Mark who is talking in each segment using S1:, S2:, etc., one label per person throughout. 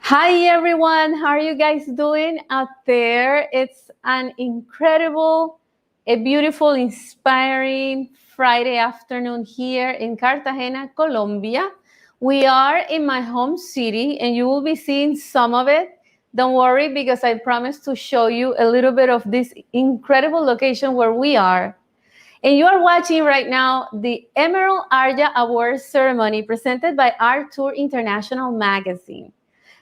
S1: Hi everyone, how are you guys doing out there? It's an incredible, a beautiful, inspiring Friday afternoon here in Cartagena, Colombia. We are in my home city and you will be seeing some of it. Don't worry because I promise to show you a little bit of this incredible location where we are. And you are watching right now the Emerald ARTYA Award Ceremony presented by ArtTour International Magazine.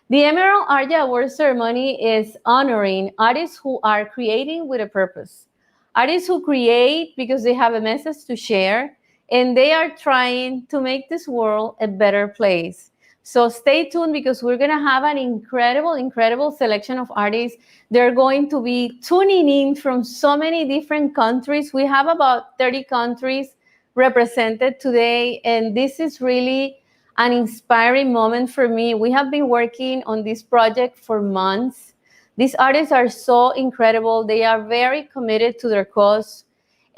S1: The Emerald ARTYA Award Ceremony is honoring artists who are creating with a purpose. Artists who create because they have a message to share and they are trying to make this world a better place. So stay tuned because we're going to have an incredible selection of artists. They're going to be tuning in from so many different countries. We have about 30 countries represented today, and this is really an inspiring moment for me. We have been working on this project for months. These artists are so incredible. They are very committed to their cause.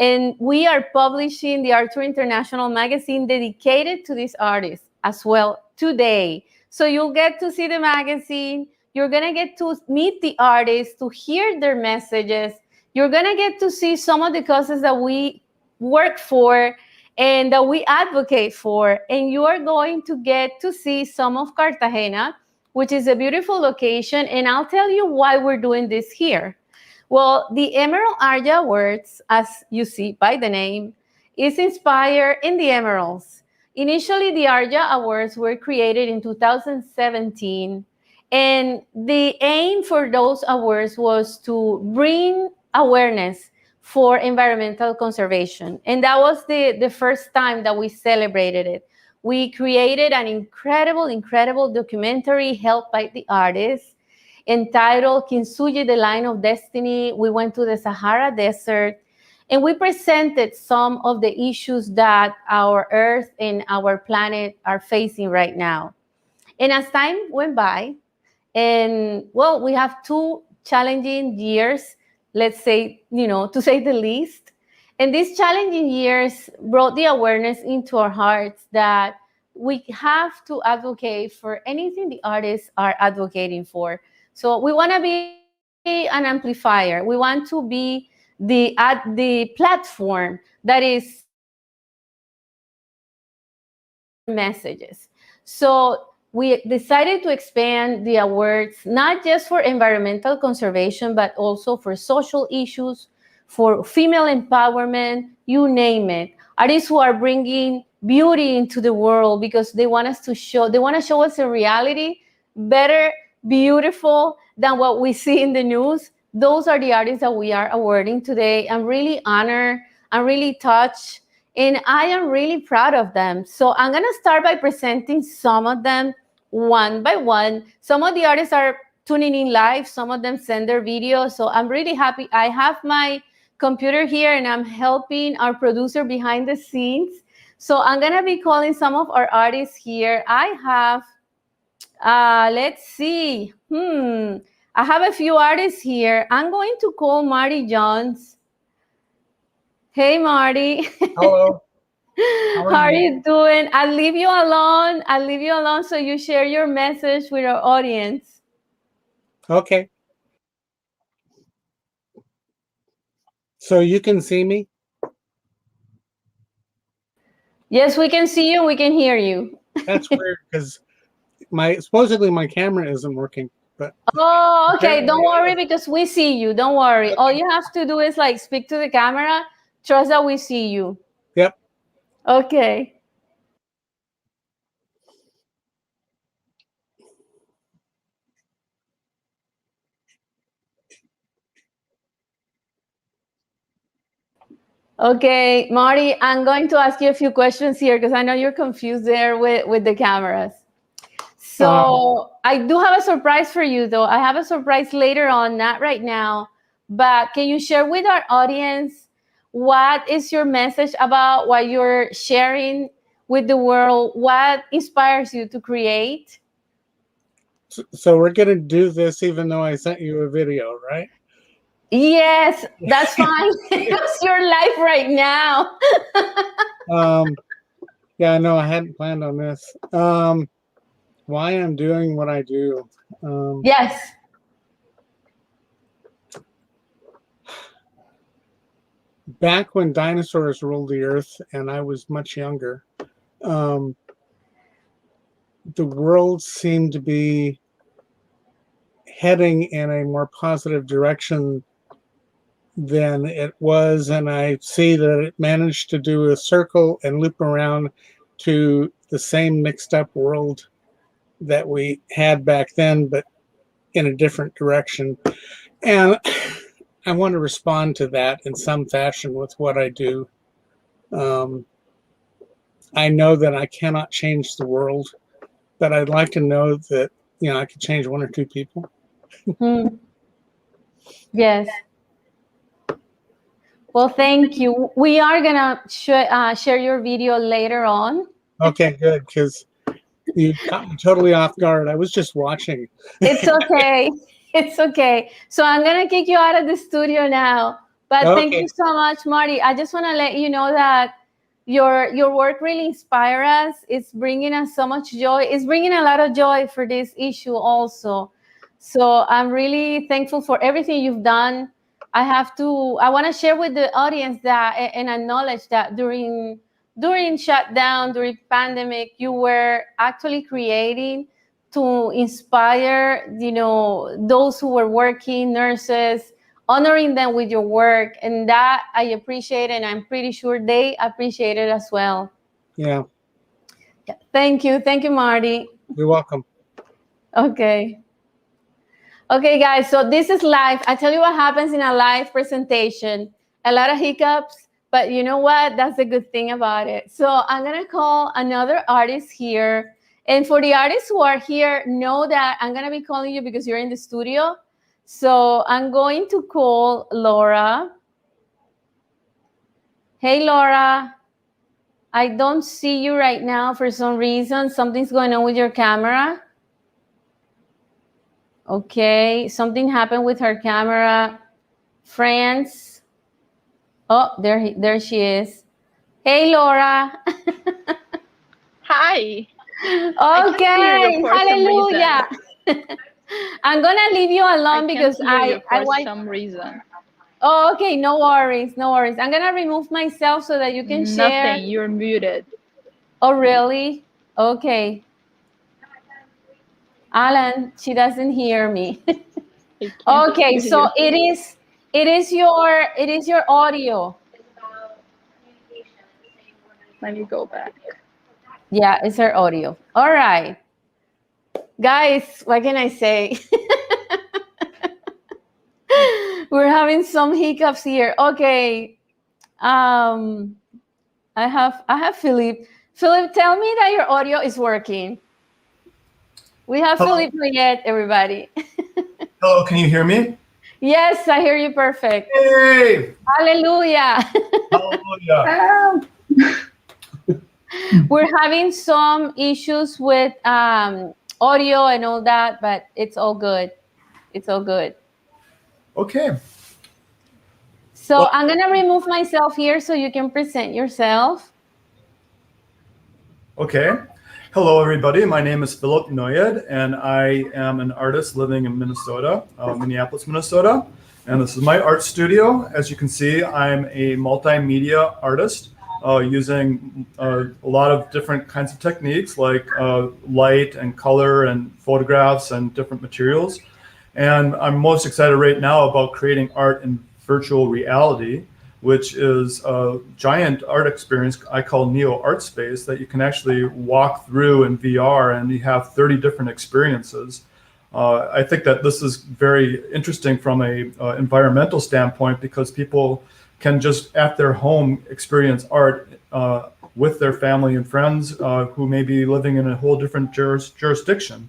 S1: And we are publishing the ArtTour International magazine dedicated to these artists as well today. So you'll get to see the magazine. You're going to get to meet the artists, to hear their messages. You're going to get to see some of the causes that we work for and that we advocate for. And you are going to get to see some of Cartagena, which is a beautiful location. And I'll tell you why we're doing this here. Well, the Emerald ARTYA Awards, as you see by the name, is inspired in the emeralds. Initially, the ARTYA Awards were created in 2017. And the aim for those awards was to bring awareness for environmental conservation. And that was the first time that we celebrated it. We created an incredible documentary helped by the artists entitled Kintsugi, the Line of Destiny. We went to the Sahara Desert and we presented some of the issues that our Earth and our planet are facing right now. And as time went by, and well, we have 2 challenging years, let's say, to say the least. And these challenging years brought the awareness into our hearts that we have to advocate for anything the artists are advocating for. So we want to be an amplifier. We want to be the platform that is messages. So we decided to expand the awards, not just for environmental conservation, but also for social issues, for female empowerment, you name it. Artists who are bringing beauty into the world because they want to show us a reality better, beautiful than what we see in the news. Those are the artists that we are awarding today. I'm really honored. I'm really touched. And I am really proud of them. So I'm going to start by presenting some of them one by one. Some of the artists are tuning in live. Some of them send their videos. So I'm really happy. I have my computer here and I'm helping our producer behind the scenes. So I'm going to be calling some of our artists here. I have, let's see. I have a few artists here. I'm going to call Marty Jones. Hey, Marty.
S2: Hello.
S1: How are you doing? I'll leave you alone. I'll leave you alone so you share your message with our audience.
S2: Okay. So you can see me?
S1: Yes, we can see you. We can hear you.
S2: That's weird because supposedly my camera isn't working. But
S1: oh, okay. Don't worry because we see you. Don't worry. Okay. All you have to do is like speak to the camera. Trust that we see you.
S2: Yep.
S1: Okay. Okay, Marty, I'm going to ask you a few questions here because I know you're confused there with the cameras. So I do have a surprise for you, though. I have a surprise later on, not right now. But can you share with our audience what is your message about, what you're sharing with the world? What inspires you to create?
S2: So we're going to do this even though I sent you a video, right?
S1: Yes, that's fine. It's your life right now.
S2: Yeah, no, I hadn't planned on this. why I'm doing what I do.
S1: Yes.
S2: Back when dinosaurs ruled the earth and I was much younger, the world seemed to be heading in a more positive direction than it was, and I see that it managed to do a circle and loop around to the same mixed up world that we had back then, but in a different direction. And I want to respond to that in some fashion with what I do. I know that I cannot change the world, but I'd like to know that, I could change one or two people.
S1: Yes. Well, thank you. We are gonna share your video later on.
S2: Okay, good, because you caught me totally off guard. I was just watching.
S1: It's okay. It's okay. So I'm gonna kick you out of the studio now. But Thank you so much, Marty. I just want to let you know that your work really inspires us. It's bringing us so much joy. It's bringing a lot of joy for this issue also. So I'm really thankful for everything you've done. I want to share with the audience that and acknowledge that during shutdown, during pandemic, you were actually creating to inspire, those who were working, nurses, honoring them with your work. And that I appreciate, and I'm pretty sure they appreciate it as well.
S2: Yeah.
S1: Thank you. Thank you, Marty.
S2: You're welcome.
S1: Okay. Okay, guys, so this is live. I tell you what happens in a live presentation. A lot of hiccups, but you know what? That's the good thing about it. So I'm going to call another artist here. And for the artists who are here, know that I'm going to be calling you because you're in the studio. So I'm going to call Laura. Hey, Laura. I don't see you right now for some reason. Something's going on with your camera. Okay, something happened with her camera. Franz. Oh, there she is. Hey, Laura.
S3: Hi.
S1: Okay, hallelujah. I'm gonna leave you alone because
S3: for some reason.
S1: Oh, okay, no worries, no worries. I'm gonna remove myself so that you can share.
S3: Nothing, you're muted.
S1: Oh, really? Okay. Alan, she doesn't hear me. Okay, so it is your audio.
S3: Let me go back.
S1: Yeah, it's her audio. All right. Guys, what can I say? We're having some hiccups here. Okay. I have Philip. Philip, tell me that your audio is working. We have Philip Neued, everybody.
S4: Hello, can you hear me?
S1: Yes, I hear you perfect.
S4: Hey!
S1: Hallelujah.
S4: Hallelujah.
S1: We're having some issues with audio and all that, but it's all good. It's all good.
S4: Okay.
S1: So I'm going to remove myself here so you can present yourself.
S4: Okay. Hello, everybody. My name is Philip Neued, and I am an artist living in Minnesota, Minneapolis, Minnesota. And this is my art studio. As you can see, I'm a multimedia artist using a lot of different kinds of techniques like light and color and photographs and different materials. And I'm most excited right now about creating art in virtual reality, which is a giant art experience I call Neo Art Space that you can actually walk through in VR, and you have 30 different experiences. I think that this is very interesting from a environmental standpoint because people can just at their home experience art with their family and friends who may be living in a whole different jurisdiction.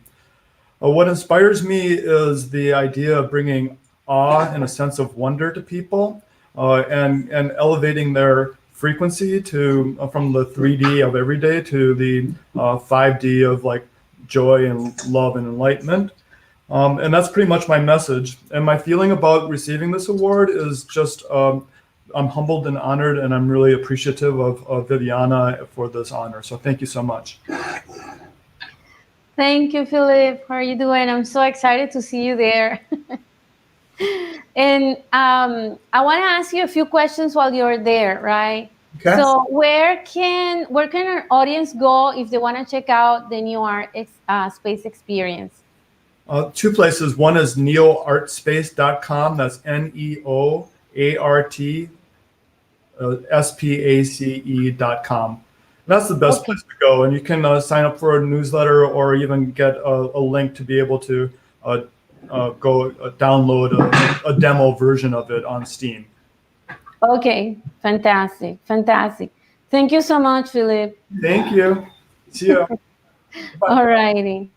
S4: What inspires me is the idea of bringing awe and a sense of wonder to people. And elevating their frequency to from the 3D of everyday to the 5D of like joy and love and enlightenment. And that's pretty much my message. And my feeling about receiving this award is just I'm humbled and honored, and I'm really appreciative of Viviana for this honor. So thank you so much.
S1: Thank you, Philip. How are you doing? I'm so excited to see you there. And I want to ask you a few questions while you're there, right?
S4: Okay.
S1: So where can our audience go if they want to check out the new art space experience?
S4: Two places. One is neoartspace.com. That's NEOARTSPACE.com. That's the best place to go. And you can sign up for a newsletter or even get a link to be able to go download a demo version of it on Steam.
S1: Okay, fantastic. Thank you so much, Philip.
S4: Thank you. See you.
S1: All righty.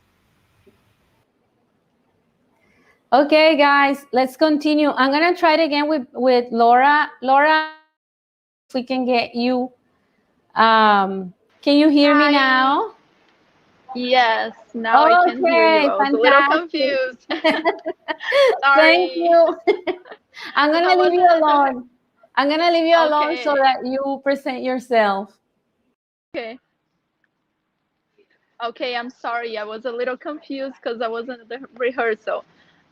S1: Okay, guys, let's continue. I'm gonna try it again with Laura. Laura, if we can get you. Can you hear me now?
S3: Yes, now I can hear you. I was a little confused. Sorry.
S1: Thank you. I'm gonna leave you alone. I'm gonna leave you alone so that you present yourself.
S3: Okay. Okay, I'm sorry. I was a little confused because I wasn't at the rehearsal.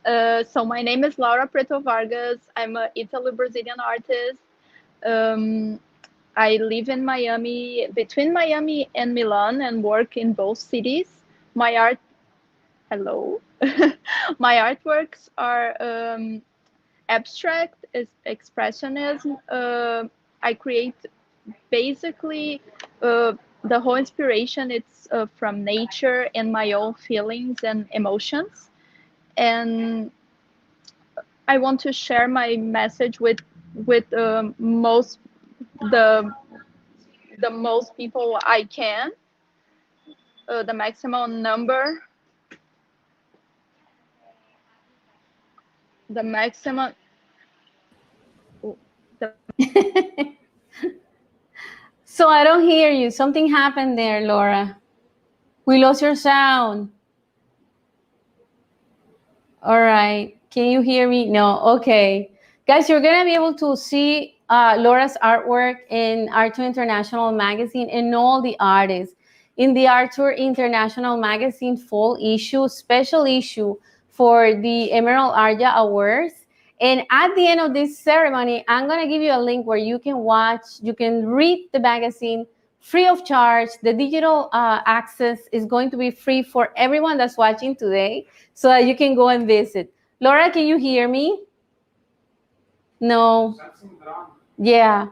S3: So my name is Laura Preto Vargas. I'm an Italy-Brazilian artist. I live in Miami, between Miami and Milan, and work in both cities. My artworks are abstract, expressionism. I create basically the whole inspiration. It's from nature and my own feelings and emotions. And I want to share my message with most people I can, the maximum number,
S1: So I don't hear you. Something happened there, Laura. We lost your sound. All right. Can you hear me? No. Okay. Guys, you're going to be able to see Laura's artwork in ArtTour International magazine and all the artists in the ArtTour International magazine fall issue, special issue for the Emerald ARTYA Awards. And at the end of this ceremony, I'm going to give you a link where you can watch, you can read the magazine free of charge. The digital access is going to be free for everyone that's watching today so that you can go and visit. Laura, can you hear me? No. Yeah.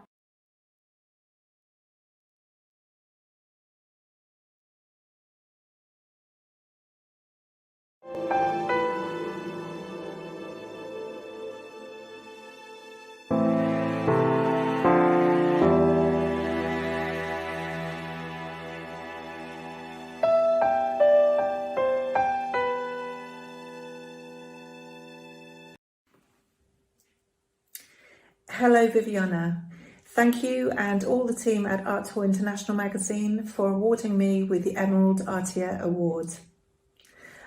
S5: Hello, Viviana. Thank you and all the team at ArtTour International magazine for awarding me with the Emerald ARTYA Award.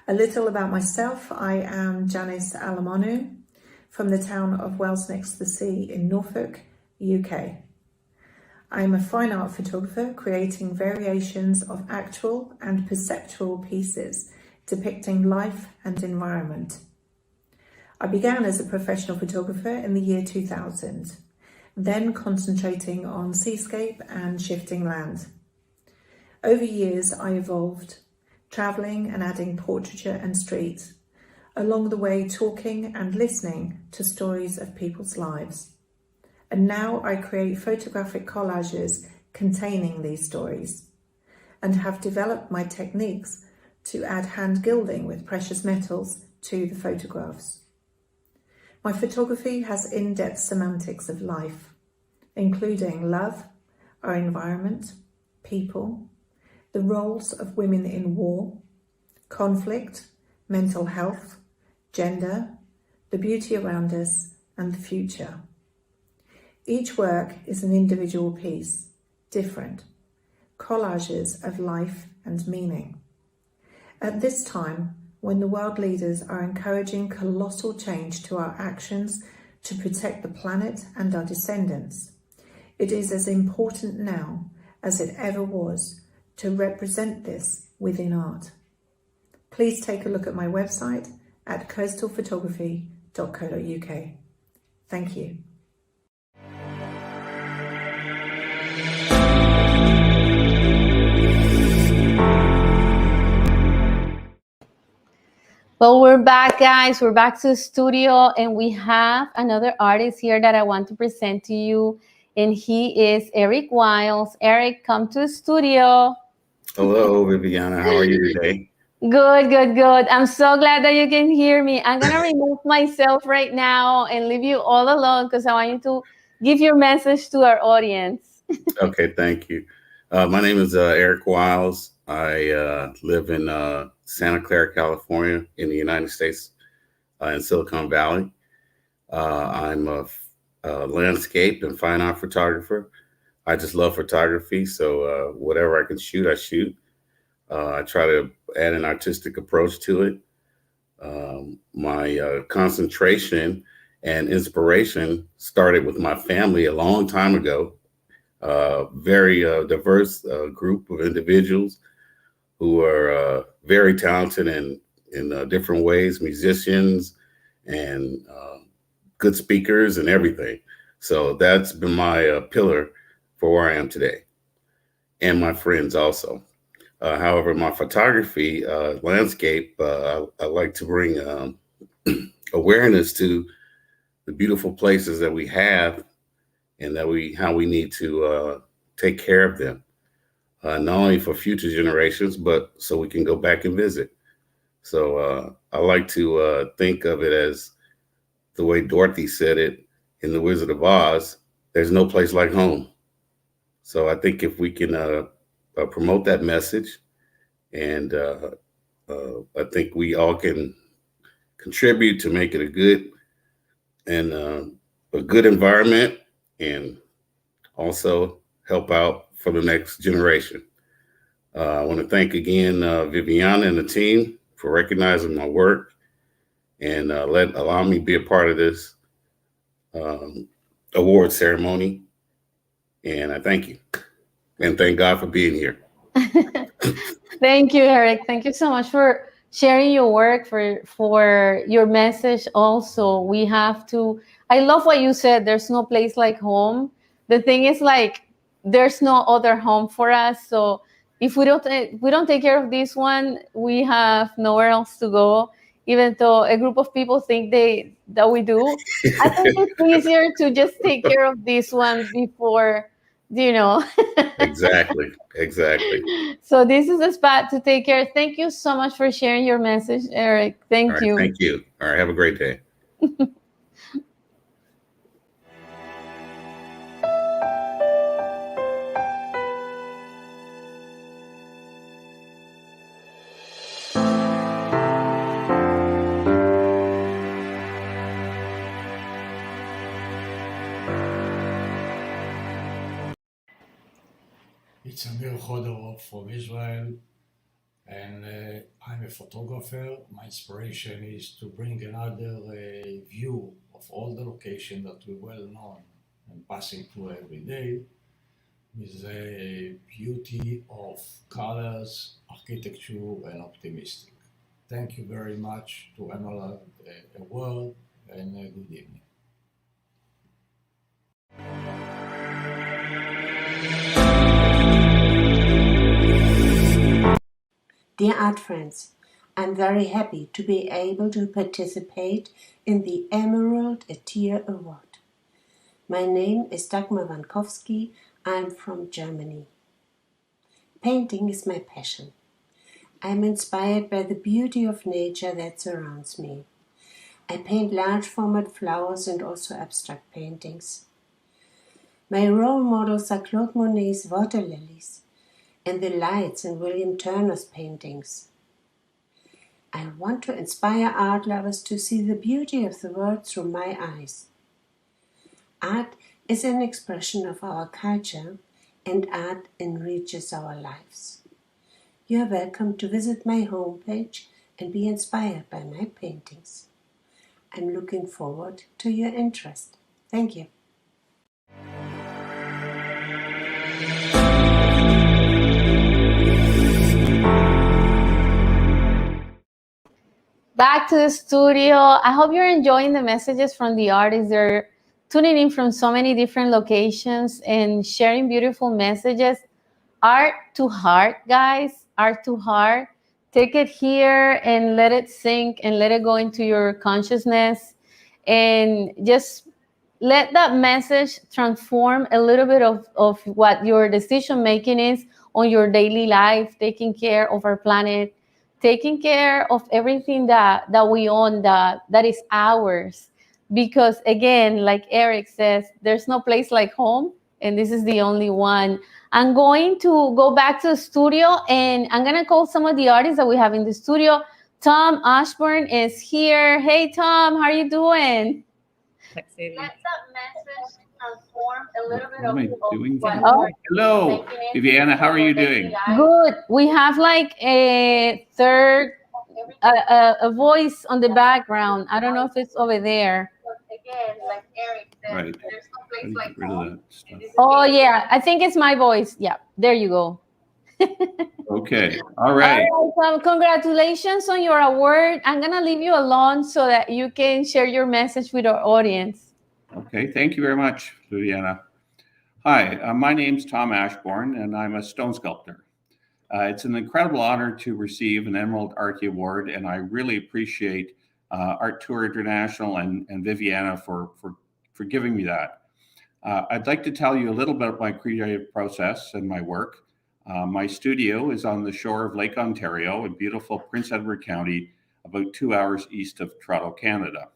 S5: A little about myself. I am Janice Alemanu from the town of Wells next to the sea in Norfolk, UK. I am a fine art photographer creating variations of actual and perceptual pieces depicting life and environment. I began as a professional photographer in the year 2000, then concentrating on seascape and shifting land. Over years, I evolved, travelling and adding portraiture and street, along the way talking and listening to stories of people's lives. And now I create photographic collages containing these stories, and have developed my techniques to add hand gilding with precious metals to the photographs. My photography has in-depth semantics of life, including love, our environment, people, the roles of women in war, conflict, mental health, gender, the beauty around us, and the future. Each work is an individual piece, different, collages of life and meaning. At this time, when the world leaders are encouraging colossal change to our actions to protect the planet and our descendants, it is as important now as it ever was to represent this within art. please take a look at my website at coastalphotography.co.uk. Thank you.
S1: Well, we're back, guys. We're back to the studio, and we have another artist here that I want to present to you, and he is Eric Wiles. Eric, come to the studio.
S6: Hello, Viviana. How are you today?
S1: Good, good, good. I'm so glad that you can hear me. I'm going to remove myself right now and leave you all alone because I want you to give your message to our audience.
S6: Okay, thank you. My name is Eric Wiles. I live in Santa Clara, California, in the United States, in Silicon Valley. I'm a landscape and fine art photographer. I just love photography, so whatever I can shoot, I shoot. I try to add an artistic approach to it. My concentration and inspiration started with my family a long time ago. Very diverse group of individuals who are very talented in different ways, musicians and good speakers and everything. So that's been my pillar for where I am today, and my friends also. However, my photography landscape, I like to bring awareness to the beautiful places that we have and that how we need to take care of them, not only for future generations, but so we can go back and visit. So I like to think of it as the way Dorothy said it in The Wizard of Oz, there's no place like home. So I think if we can promote that message, and I think we all can contribute to make it a good environment, and also help out for the next generation. I want to thank again Viviana and the team for recognizing my work and allow me to be a part of this award ceremony. And I thank you. And thank God for being here.
S1: Thank you, Eric. Thank you so much for sharing your work, for your message also. We have to, I love what you said, there's no place like home. The thing is, like, there's no other home for us. So if we don't take care of this one, we have nowhere else to go. Even though a group of people think that we do, I think it's easier to just take care of this one before, you know.
S6: Exactly.
S1: So this is the spot to take care. Thank you so much for sharing your message, Eric. Thank you.
S6: Thank you. All right. Have a great day.
S7: It's Amir Khodorov from Israel, and I'm a photographer. My inspiration is to bring another view of all the locations that we well known and passing through every day, with the beauty of colors, architecture, and optimistic. Thank you very much to Emerald Award, and good evening.
S8: Dear art friends, I'm very happy to be able to participate in the Emerald ARTYA Award. My name is Doug Mavankowski. I'm from Germany. Painting is my passion. I'm inspired by the beauty of nature that surrounds me. I paint large format flowers and also abstract paintings. My role models are Claude Monet's water lilies and the lights in William Turner's paintings. I want to inspire art lovers to see the beauty of the world through my eyes. Art is an expression of our culture, and art enriches our lives. You are welcome to visit my homepage and be inspired by my paintings. I'm looking forward to your interest. Thank you.
S1: back to the studio. I hope you're enjoying the messages from the artists. They're tuning in from so many different locations and sharing beautiful messages. Art to heart, guys. Art to heart. Take it here and let it sink and let it go into your consciousness, and just let that message transform a little bit of what your decision making is on your daily life, taking care of our planet, taking care of everything that we own, that is ours. Because again, like Eric says, there's no place like home, and this is the only one. I'm going to go back to the studio, and I'm going to call some of the artists that we have in the studio. Tom Ashburn is here. Hey, Tom, how are you doing? Let that message transform a little bit of
S9: Hello, Viviana, how are you doing?
S1: Good. We have like a third, a voice on the background. I don't know if it's over there. Again, like Eric said,
S9: Right.
S1: there's no place like
S9: Get rid of that stuff.
S1: Oh, yeah. I think it's my voice. Yeah, there you go.
S9: Okay. All right.
S1: All right, congratulations on your award. I'm going to leave you alone so that you can share your message with our audience.
S9: Okay. Thank you very much, Viviana. Hi, my name's Tom Ashburn, and I'm a stone sculptor. It's an incredible honor to receive an Emerald ARTYA Award, and I really appreciate ArtTour International and Viviana for giving me that. I'd like to tell you a little bit about my creative process and my work. My studio is on the shore of Lake Ontario in beautiful Prince Edward County, about 2 hours east of Toronto, Canada.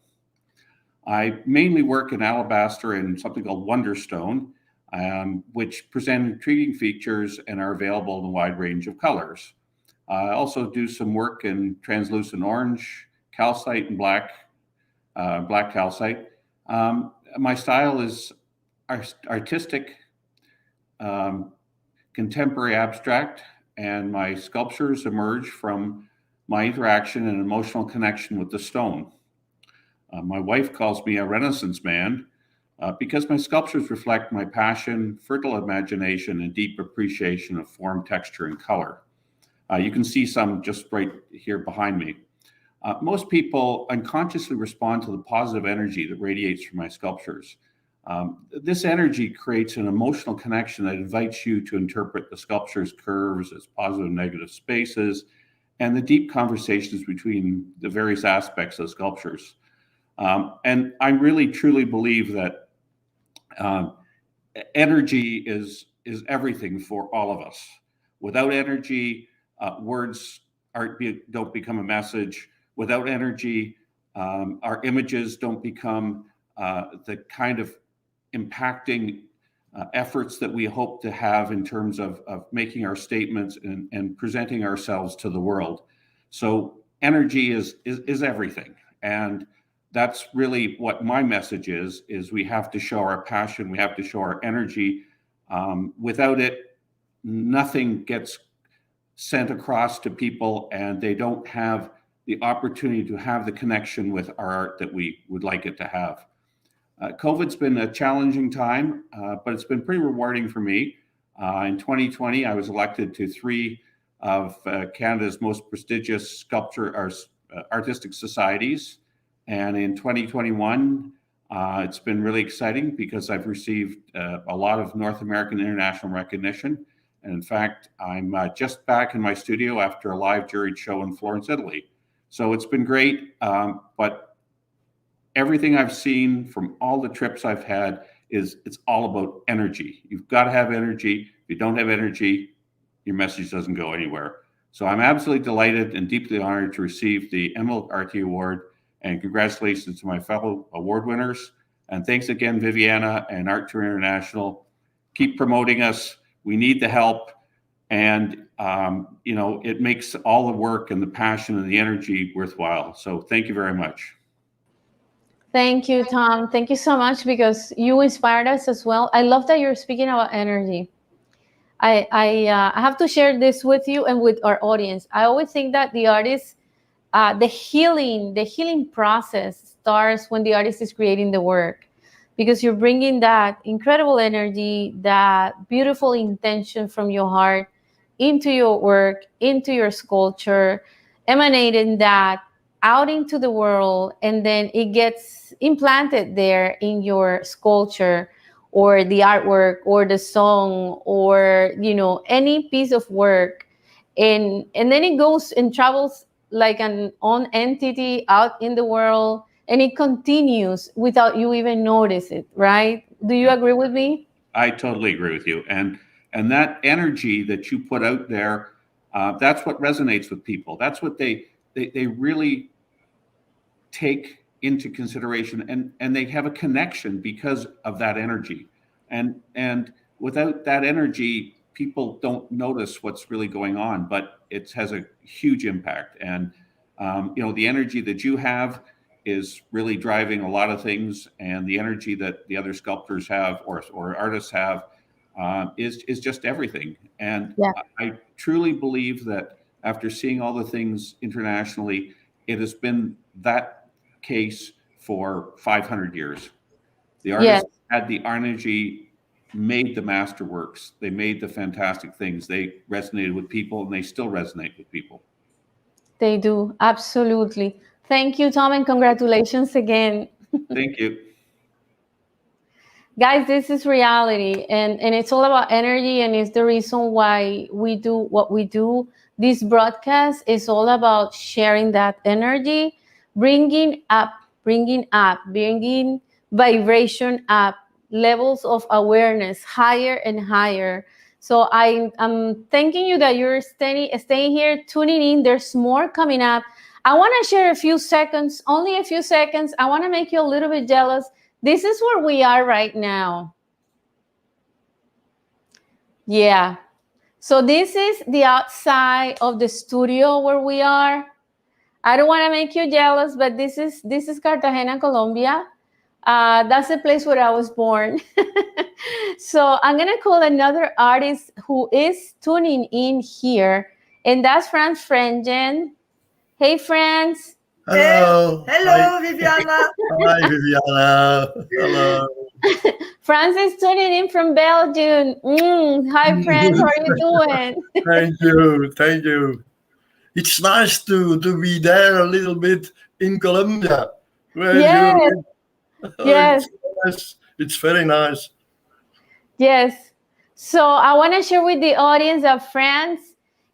S9: I mainly work in alabaster and something called Wonderstone, which present intriguing features and are available in a wide range of colors. I also do some work in translucent orange, calcite, and black calcite. My style is artistic, contemporary abstract, and my sculptures emerge from my interaction and emotional connection with the stone. My wife calls me a Renaissance man because my sculptures reflect my passion, fertile imagination, and deep appreciation of form, texture, and color. You can see some just right here behind me. Most people unconsciously respond to the positive energy that radiates from my sculptures. This energy creates an emotional connection that invites you to interpret the sculpture's curves as positive and negative spaces and the deep conversations between the various aspects of the sculptures. And I really truly believe that energy is everything for all of us. Without energy, words don't become a message. Without energy, our images don't become the kind of impacting efforts that we hope to have in terms of making our statements and presenting ourselves to the world. So energy is everything. And that's really what my message is we have to show our passion, we have to show our energy. Without it, nothing gets sent across to people, and they don't have the opportunity to have the connection with our art that we would like it to have. COVID's been a challenging time, but it's been pretty rewarding for me. In 2020, I was elected to 3 of Canada's most prestigious artistic societies. And in 2021, it's been really exciting because I've received a lot of North American international recognition. And in fact, I'm just back in my studio after a live juried show in Florence, Italy. So it's been great, but everything I've seen from all the trips I've had it's all about energy. You've got to have energy. If you don't have energy, your message doesn't go anywhere. So I'm absolutely delighted and deeply honored to receive the Emerald ARTYA Award, and congratulations to my fellow award winners. And thanks again, Viviana and ArtTour International. Keep promoting us. We need the help. And, it makes all the work and the passion and the energy worthwhile. So thank you very much.
S1: Thank you, Tom. Thank you so much, because you inspired us as well. I love that you're speaking about energy. I have to share this with you and with our audience. I always think that the artist, the healing process starts when the artist is creating the work, because you're bringing that incredible energy, that beautiful intention from your heart into your work, into your sculpture, emanating that out into the world, and then it gets implanted there in your sculpture or the artwork or the song or, you know, any piece of work. And then it goes and travels like an own entity out in the world, and it continues without you even notice it, right? Do you agree with me?
S9: I totally agree with you. And that energy that you put out there, that's what resonates with people. That's what they really take into consideration, and they have a connection because of that energy. And without that energy, people don't notice what's really going on, but it has a huge impact. And you know, the energy that you have is really driving a lot of things, and the energy that the other sculptors have or artists have is just everything. And
S1: Yeah.
S9: I truly believe that after seeing all the things internationally, it has been that case for 500 years. The artists had the energy, made the masterworks, they made the fantastic things. They resonated with people, and they still resonate with people.
S1: They do, absolutely. Thank you, Tom, and congratulations again.
S9: Thank you.
S1: Guys, this is reality, and it's all about energy, and it's the reason why we do what we do. This broadcast is all about sharing that energy, bringing vibration up, levels of awareness higher and higher. So I'm thanking you that you're staying here, tuning in. There's more coming up. I want to share a few seconds, only a few seconds. I want to make you a little bit jealous. This is where we are right now. Yeah. So this is the outside of the studio where we are. I don't want to make you jealous, but this is Cartagena, Colombia. That's the place where I was born. So I'm going to call another artist who is tuning in here, and that's Franz Frengen. Hey, Franz.
S10: Hello.
S11: Hello,
S10: Hi.
S11: Viviana.
S10: Hi, Viviana. Hello.
S1: Franz is tuning in from Belgium. Hi, Franz. How are you doing?
S10: Thank you. Thank you. It's nice to be there a little bit in Colombia. Where
S1: Yes.
S10: you
S1: Yes.
S10: It's very nice.
S1: Yes. So I want to share with the audience that Franz,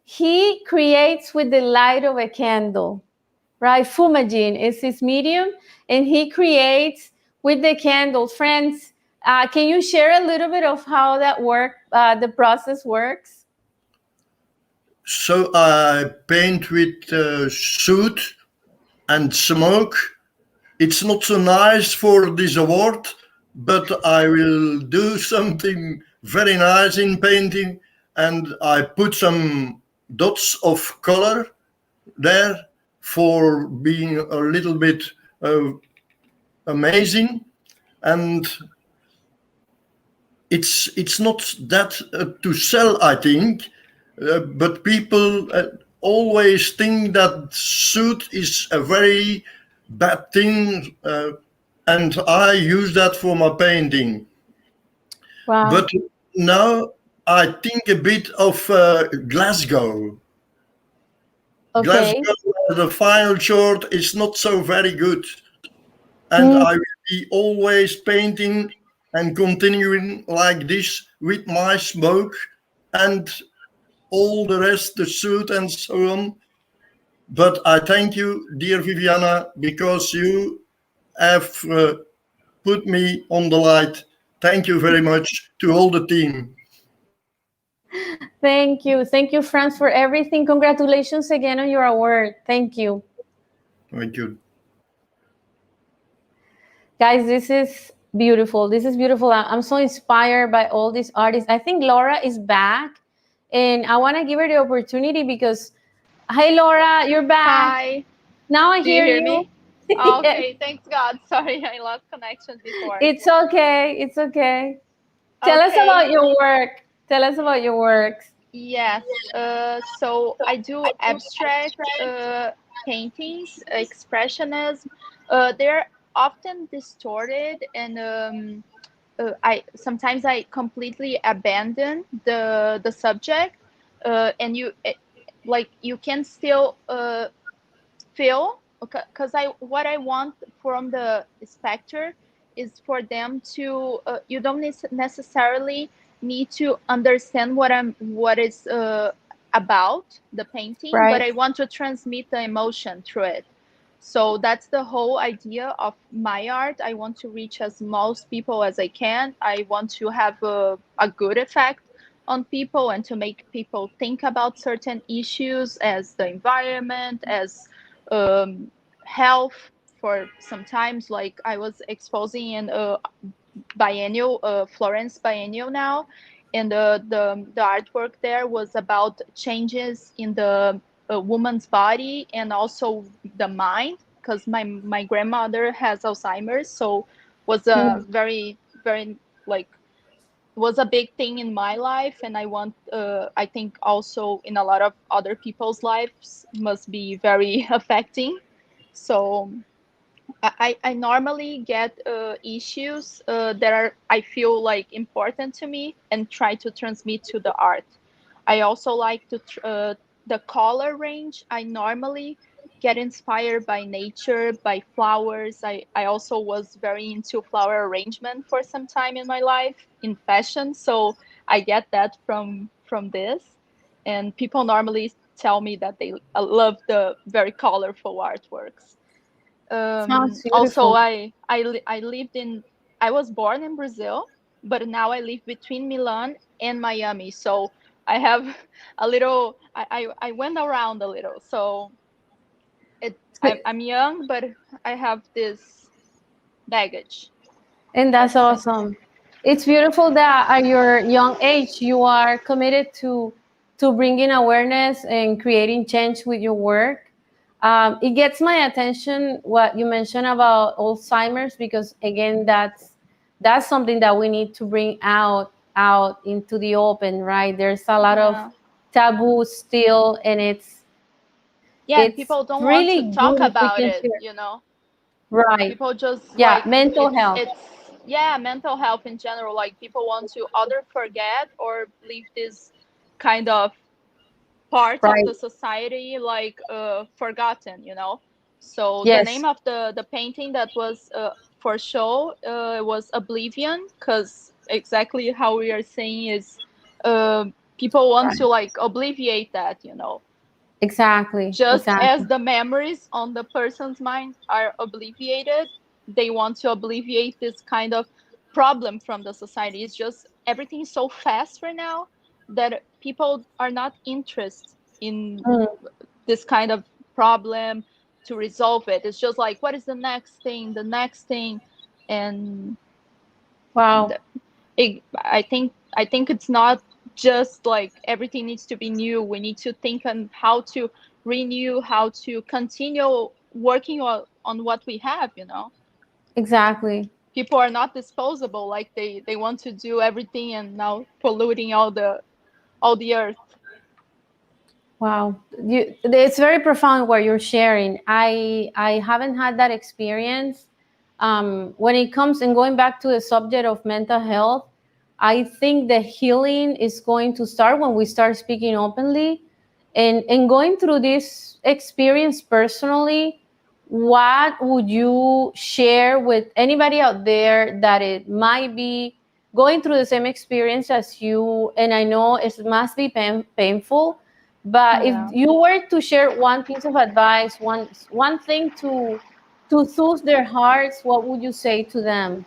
S1: he creates with the light of a candle, right? Fumagene is his medium, and he creates with the candle. Franz, can you share a little bit of how that the process works?
S10: So I paint with soot and smoke. It's not so nice for this award, but I will do something very nice in painting, and I put some dots of color there for being a little bit amazing. And it's not that to sell, I think, but people always think that soot is a very bad thing, and I use that for my painting.
S1: Wow.
S10: But now I think a bit of Glasgow.
S1: Okay.
S10: Glasgow, the final short is not so very good, and I will be always painting and continuing like this with my smoke and all the rest, the suit and so on. But I thank you, dear Viviana, because you have put me on the light. Thank you very much to all the team.
S1: Thank you. Thank you, Franz, for everything. Congratulations again on your award. Thank you.
S10: Thank you.
S1: Guys, this is beautiful. This is beautiful. I'm so inspired by all these artists. I think Laura is back, and I want to give her the opportunity because, hey, Laura, you're back.
S3: Hi.
S1: Now I
S3: Do you hear
S1: you.
S3: me? Oh, okay, thanks God. Sorry, I lost connection before.
S1: It's okay. It's okay. Tell us about your work. Tell us about your works.
S3: Yes. So I do abstract paintings, expressionism. They're often distorted, and I sometimes completely abandon the subject, and you can still feel because what I want from the spectator is for them to you don't necessarily need to understand what is about the painting, but
S1: Right.
S3: I want to transmit the emotion through it. So that's the whole idea of my art. I want to reach as most people as I can. I want to have a good effect on people and to make people think about certain issues as the environment, as health. For sometimes, like I was exposing in a biennial, Florence biennial now, and the artwork there was about changes in the woman's body and also the mind, because my grandmother has Alzheimer's, so was a very like was a big thing in my life, and I want I think also in a lot of other people's lives must be very affecting. So I normally get issues that are I feel like important to me and try to transmit to the art. I also like to the color range. I normally get inspired by nature, by flowers. I also was very into flower arrangement for some time in my life in fashion, so I get that from this. And people normally tell me that they love the very colorful artworks.
S1: Sounds
S3: Also,
S1: beautiful.
S3: I lived in I was born in Brazil, but now I live between Milan and Miami. So I have a little. I went around a little. So I'm young, but I have this baggage.
S1: And that's
S3: Let's say.
S1: awesome. It's beautiful that at your young age you are committed to bringing awareness and creating change with your work. It gets my attention what you mentioned about Alzheimer's, because again, that's something that we need to bring out into the open, right? There's a lot of
S3: Yeah.
S1: taboo still, and it's
S3: Yeah, and people
S1: really
S3: don't
S1: good
S3: want to
S1: if we
S3: talk
S1: can share.
S3: about it. You know.
S1: Right.
S3: People just
S1: Yeah,
S3: like
S1: mental health.
S3: it's yeah, mental health in general, like people want to either forget or leave this kind of part of
S1: Right.
S3: the society like forgotten, you know. So the
S1: Yes.
S3: name of the painting that was for show was Oblivion, because exactly how we are saying is people want
S1: Right.
S3: to like obliviate that, you know,
S1: Exactly.
S3: just
S1: Exactly.
S3: as the memories on the person's mind are obliviated, they want to obliviate this kind of problem from the society. It's just everything is so fast right now that people are not interested in
S1: Mm,
S3: this kind of problem to resolve it. It's just like, what is the next thing, and
S1: wow.
S3: I think it's not just like everything needs to be new. We need to think on how to renew, how to continue working on what we have, you know.
S1: Exactly.
S3: People are not disposable, like they want to do everything and now polluting all the earth.
S1: Wow. It's very profound what you're sharing. I haven't had that experience. When it comes and going back to the subject of mental health, I think the healing is going to start when we start speaking openly and going through this experience personally. What would you share with anybody out there that it might be going through the same experience as you? And I know it must be painful, but if
S3: Yeah.
S1: you were to share one piece of advice, one thing to soothe their hearts, what would you say to them?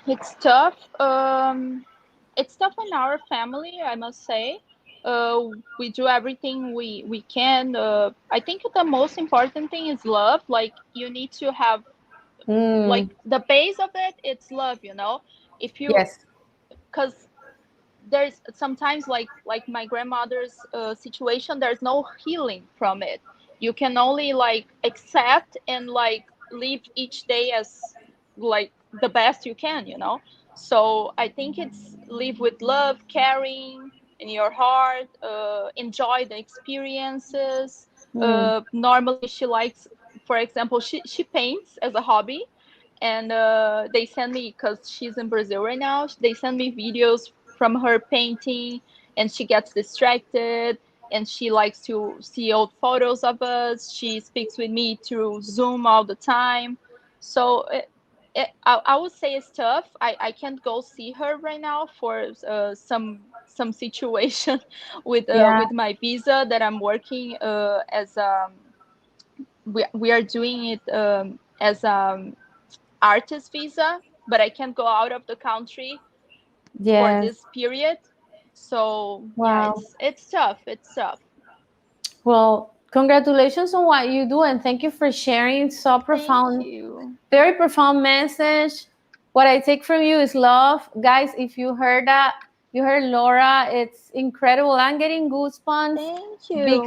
S3: It's tough. It's tough in our family, I must say. We do everything we can. I think the most important thing is love. Like you need to have like
S1: Mm,
S3: the base of it. It's love, you know. If you,
S1: yes.
S3: because there's sometimes like my grandmother's situation, there's no healing from it. You can only like accept and like live each day as like the best you can, you know. So I think it's live with love, caring in your heart, enjoy the experiences.
S1: Mm,
S3: Normally she likes, for example, she paints as a hobby, and they send me, because she's in Brazil right now, they send me videos from her painting, and she gets distracted, and she likes to see old photos of us. She speaks with me through Zoom all the time. So I would say it's tough. I can't go see her right now for some situation with my visa that I'm working as we are doing it as artist visa, but I can't go out of the country for this period. So yeah, it's tough. It's tough.
S1: Well, congratulations on what you do, and thank you for sharing so profound, very profound message. What I take from you is love. Guys, if you heard that, you heard Laura, it's incredible. I'm getting goosebumps.
S3: Thank you,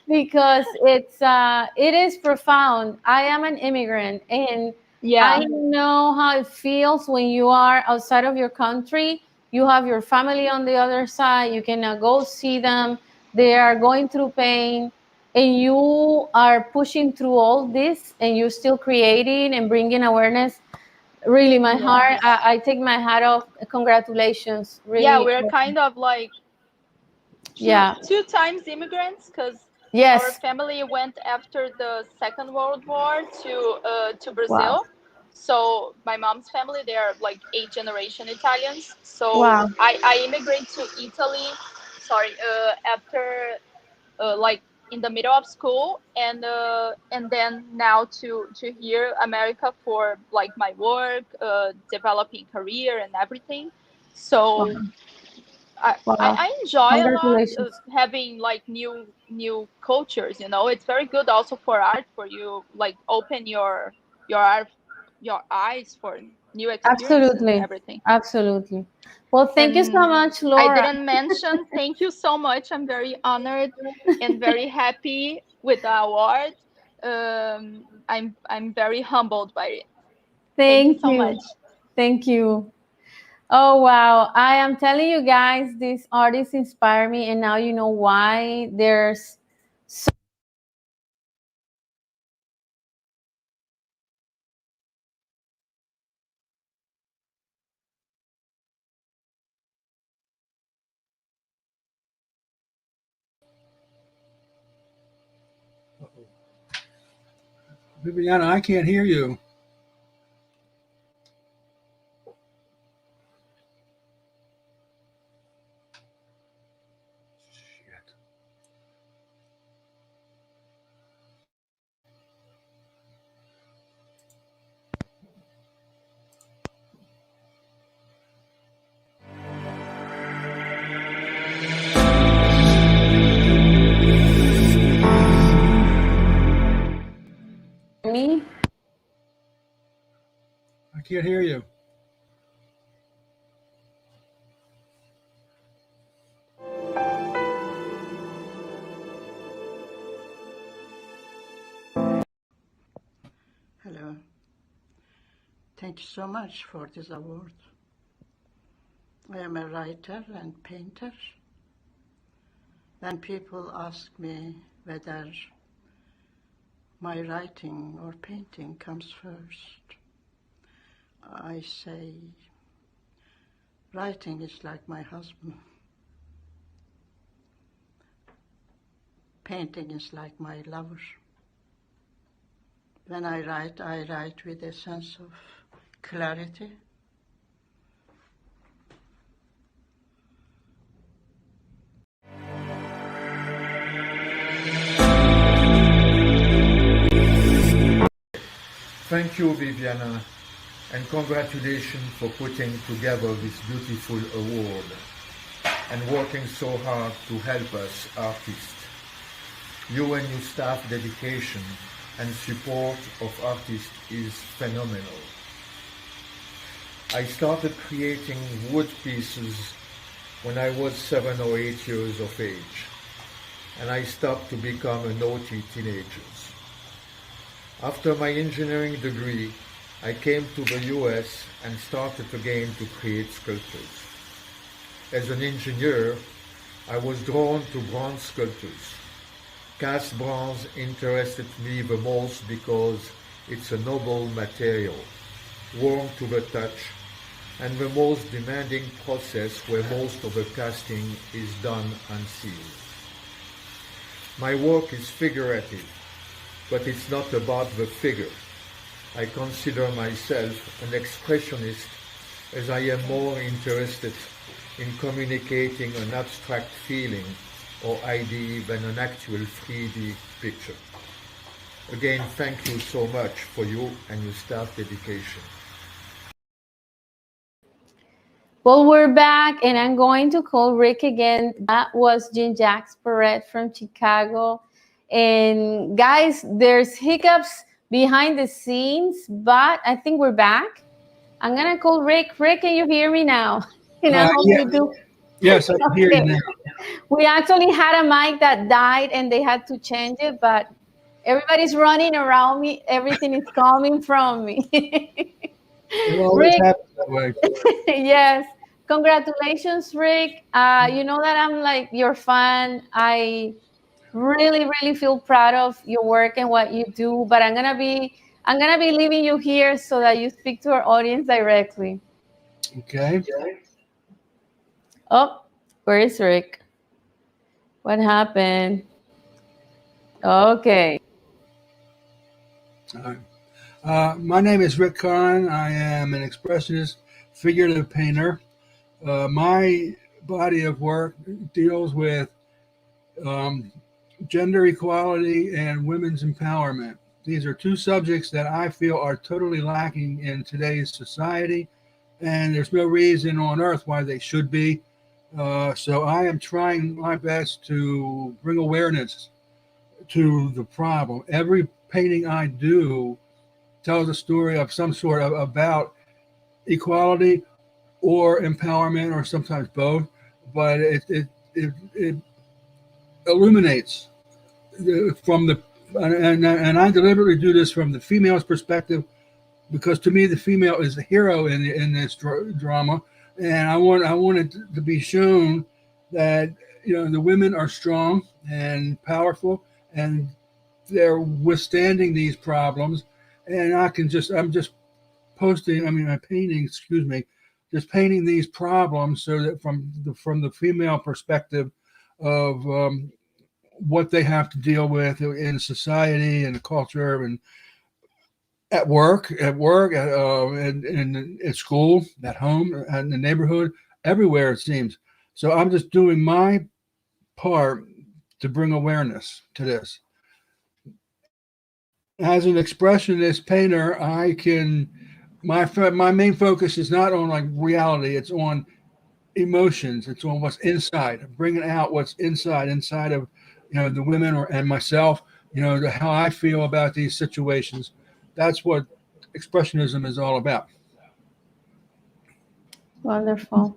S1: because it is profound. I am an immigrant, and I know how it feels when you are outside of your country. You have your family on the other side. You cannot go see them. They are going through pain, and you are pushing through all this, and you're still creating and bringing awareness. Really, my heart, I take my hat off. Congratulations. Really.
S3: Yeah, we're kind of like two times immigrants, because our family went after the Second World War to Brazil.
S1: Wow.
S3: So my mom's family, they are like 8th-generation Italians. So I immigrated to Italy, after like in the middle of school, and then now to here, America, for like my work, developing career and everything. So I enjoy a lot of having like new cultures. You know, it's very good also for art, for you like open your eyes for new experiences and everything.
S1: Absolutely. Well, thank you so much, Laura.
S3: I didn't mention, thank you so much. I'm very honored and very happy with the award. I'm very humbled by it.
S1: Thank
S3: you so much.
S1: Thank you. Oh, wow. I am telling you guys, these artists inspire me, and now you know why. There's so
S2: Viviana, I can't hear you.
S1: me.
S2: I can't hear you.
S11: Hello. Thank you so much for this award. I am a writer and painter. When people ask me whether my writing or painting comes first, I say writing is like my husband. Painting is like my lover. When I write with a sense of clarity.
S12: Thank you, Viviana, and congratulations for putting together this beautiful award and working so hard to help us artists. You and your staff dedication and support of artists is phenomenal. I started creating wood pieces when I was 7 or 8 years of age, and I stopped to become a naughty teenager. After my engineering degree, I came to the US and started again to create sculptures. As an engineer, I was drawn to bronze sculptures. Cast bronze interested me the most because it's a noble material, warm to the touch, and the most demanding process where most of the casting is done unseen. My work is figurative, but it's not about the figure. I consider myself an expressionist, as I am more interested in communicating an abstract feeling or idea than an actual 3D picture. Again, thank you so much for you and your staff dedication.
S1: Well, we're back, and I'm going to call Rick again. That was Jim Jackspired from Chicago. And guys, there's hiccups behind the scenes, but I think we're back. I'm gonna call Rick. Rick, can you hear me now? And I hope you do.
S2: Yes, I can hear you now.
S1: We actually had a mic that died and they had to change it, but everybody's running around me. Everything is coming from me.
S2: It always happens that way.
S1: Yes. Congratulations, Rick. You know that I'm like your fan. I really, really feel proud of your work and what you do, but I'm gonna be leaving you here so that you speak to our audience directly.
S2: Okay.
S1: Oh, where is Rick? What happened? Okay.
S13: My name is Rick Kahn. I am an expressionist figurative painter. My body of work deals with gender equality and women's empowerment. These are two subjects that I feel are totally lacking in today's society, and there's no reason on earth why they should be. So I am trying my best to bring awareness to the problem. Every painting I do tells a story of some sort of about equality or empowerment, or sometimes both, but it illuminates from the, and I deliberately do this from the female's perspective, because to me the female is the hero in this drama, and I want it to be shown that, you know, the women are strong and powerful, and they're withstanding these problems, and I'm just posting, my painting, just painting these problems so that from the female perspective of what they have to deal with in society and culture, and at work, and at school, at home, and the neighborhood, everywhere it seems. So I'm just doing my part to bring awareness to this. As an expressionist painter, my main focus is not on like reality, it's on emotions, it's on what's inside, bringing out what's inside of, you know, the women and myself, you know, how I feel about these situations. That's what expressionism is all about.
S1: Wonderful.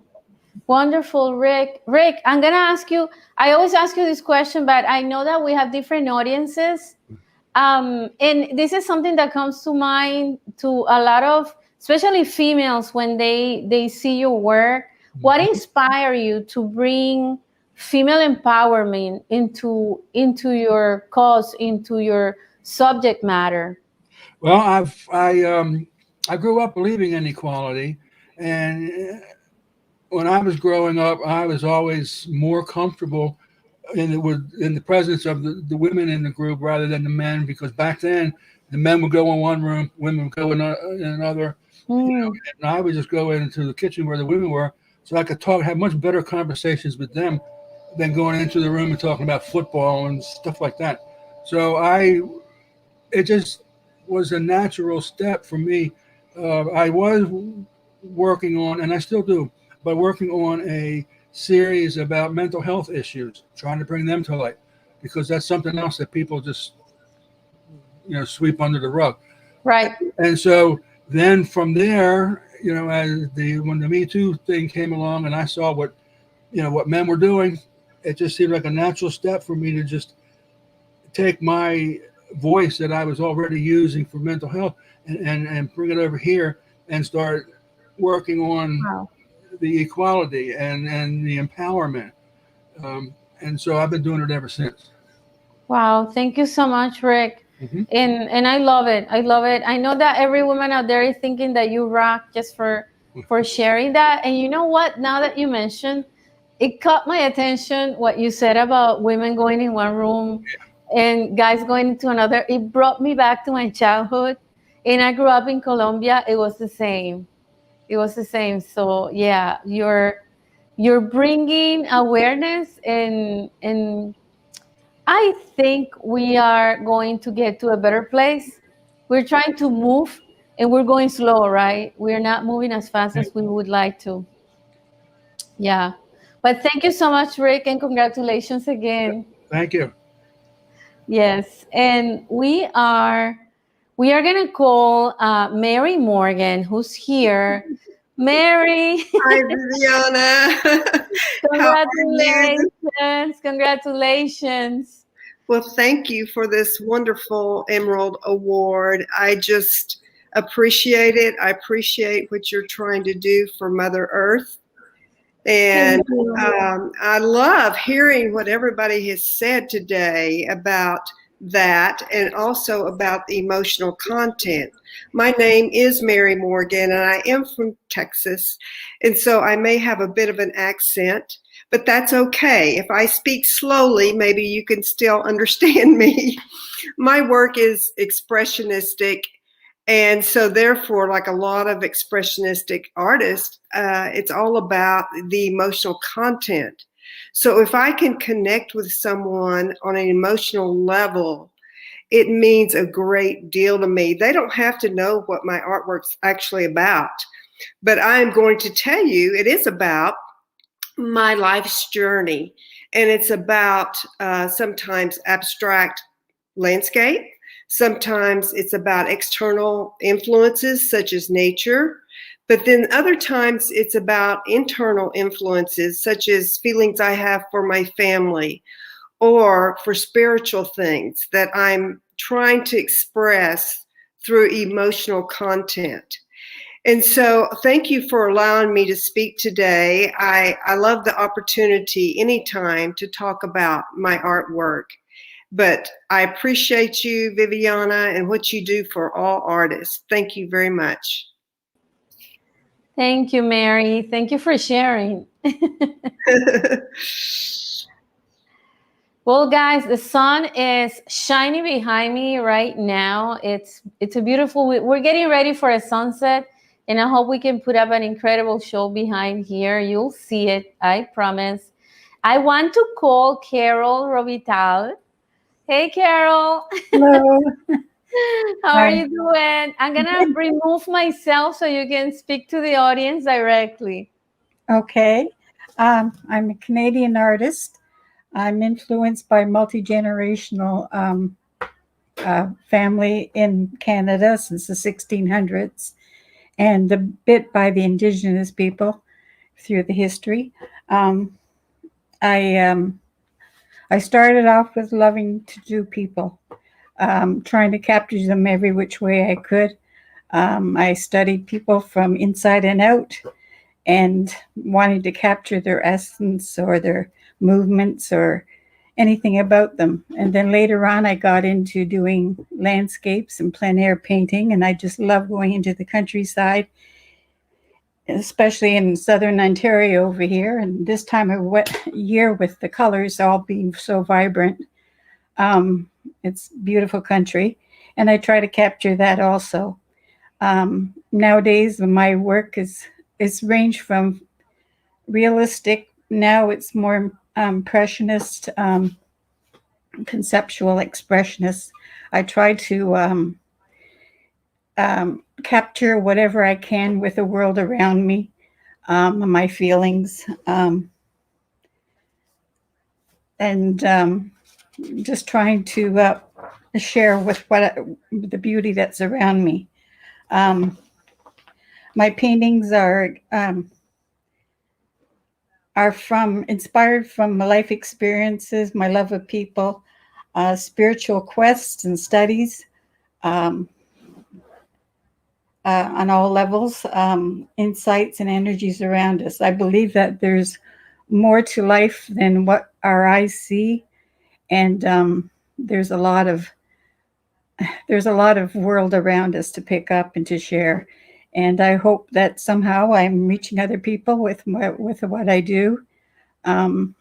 S1: Wonderful, Rick. Rick, I'm going to ask you, I always ask you this question, but I know that we have different audiences. And this is something that comes to mind to a lot of, especially females, when they see your work. What inspired you to bring female empowerment into your cause, into your subject matter?
S13: Well, I grew up believing in equality, and when I was growing up, I was always more comfortable in the presence of the women in the group rather than the men, because back then the men would go in one room, women would go in another, you know, and I would just go into the kitchen where the women were, so I could have much better conversations with them than going into the room and talking about football and stuff like that. So it just was a natural step for me. I was working on, and I still do, but working on a series about mental health issues, trying to bring them to light, because that's something else that people just, you know, sweep under the rug.
S1: Right.
S13: And so then from there, you know, when the Me Too thing came along and I saw what men were doing, it just seemed like a natural step for me to just take my voice that I was already using for mental health and bring it over here and start working on the equality and the empowerment. And so I've been doing it ever since.
S1: Wow. Thank you so much, Rick. And I love it. I love it. I know that every woman out there is thinking that you rock just for for sharing that. And you know what? Now that you mentioned, it caught my attention what you said about women going in one room and guys going into another. It brought me back to my childhood. And I grew up in Colombia. It was the same. It was the same. So yeah, you're bringing awareness, and I think we are going to get to a better place. We're trying to move, and we're going slow, right? We're not moving as fast as we would like to. Yeah. But thank you so much, Rick, and congratulations again.
S13: Thank you.
S1: Yes. And we are going to call Mary Morgan, who's here. Mary.
S14: Hi, Viviana.
S1: Congratulations. Congratulations.
S14: Well, thank you for this wonderful Emerald Award. I just appreciate it. I appreciate what you're trying to do for Mother Earth. And I love hearing what everybody has said today about that, and also about the emotional content. My name is Mary Morgan, and I am from Texas, and so I may have a bit of an accent, but that's okay. If I speak slowly, maybe you can still understand me. My work is expressionistic, and so therefore, like a lot of expressionistic artists, it's all about the emotional content. So if I can connect with someone on an emotional level, it means a great deal to me. They don't have to know what my artwork's actually about, but I'm going to tell you it is about my life's journey, and it's about sometimes abstract landscape. Sometimes it's about external influences such as nature, but then other times it's about internal influences such as feelings I have for my family or for spiritual things that I'm trying to express through emotional content. And so thank you for allowing me to speak today. I love the opportunity anytime to talk about my artwork. But I appreciate you, Viviana, and what you do for all artists. Thank you very much.
S1: Thank you, Mary. Thank you for sharing. Well, guys, the sun is shining behind me right now. It's a beautiful, we're getting ready for a sunset, and I hope we can put up an incredible show behind here. You'll see it, I promise. I want to call Carol Ravital. Hey, Carol.
S15: Hello.
S1: How are you doing? I'm going to remove myself so you can speak to the audience directly.
S15: Okay. I'm a Canadian artist. I'm influenced by multi-generational family in Canada since the 1600s, and a bit by the Indigenous people through the history. I started off with loving to do people, trying to capture them every which way I could. I studied people from inside and out and wanted to capture their essence or their movements or anything about them. And then later on, I got into doing landscapes and plein air painting, and I just love going into the countryside, especially in southern Ontario over here. And this time of year with the colors all being so vibrant, it's beautiful country. And I try to capture that also. Nowadays, my work is ranged from realistic. Now it's more impressionist, conceptual expressionist. I try to capture whatever I can with the world around me, my feelings, and just trying to share with the beauty that's around me. My paintings are inspired from my life experiences, my love of people, spiritual quests and studies on all levels, insights and energies around us. I believe that there's more to life than what our eyes see, and there's a lot of world around us to pick up and to share. And I hope that somehow I'm reaching other people with what I do, and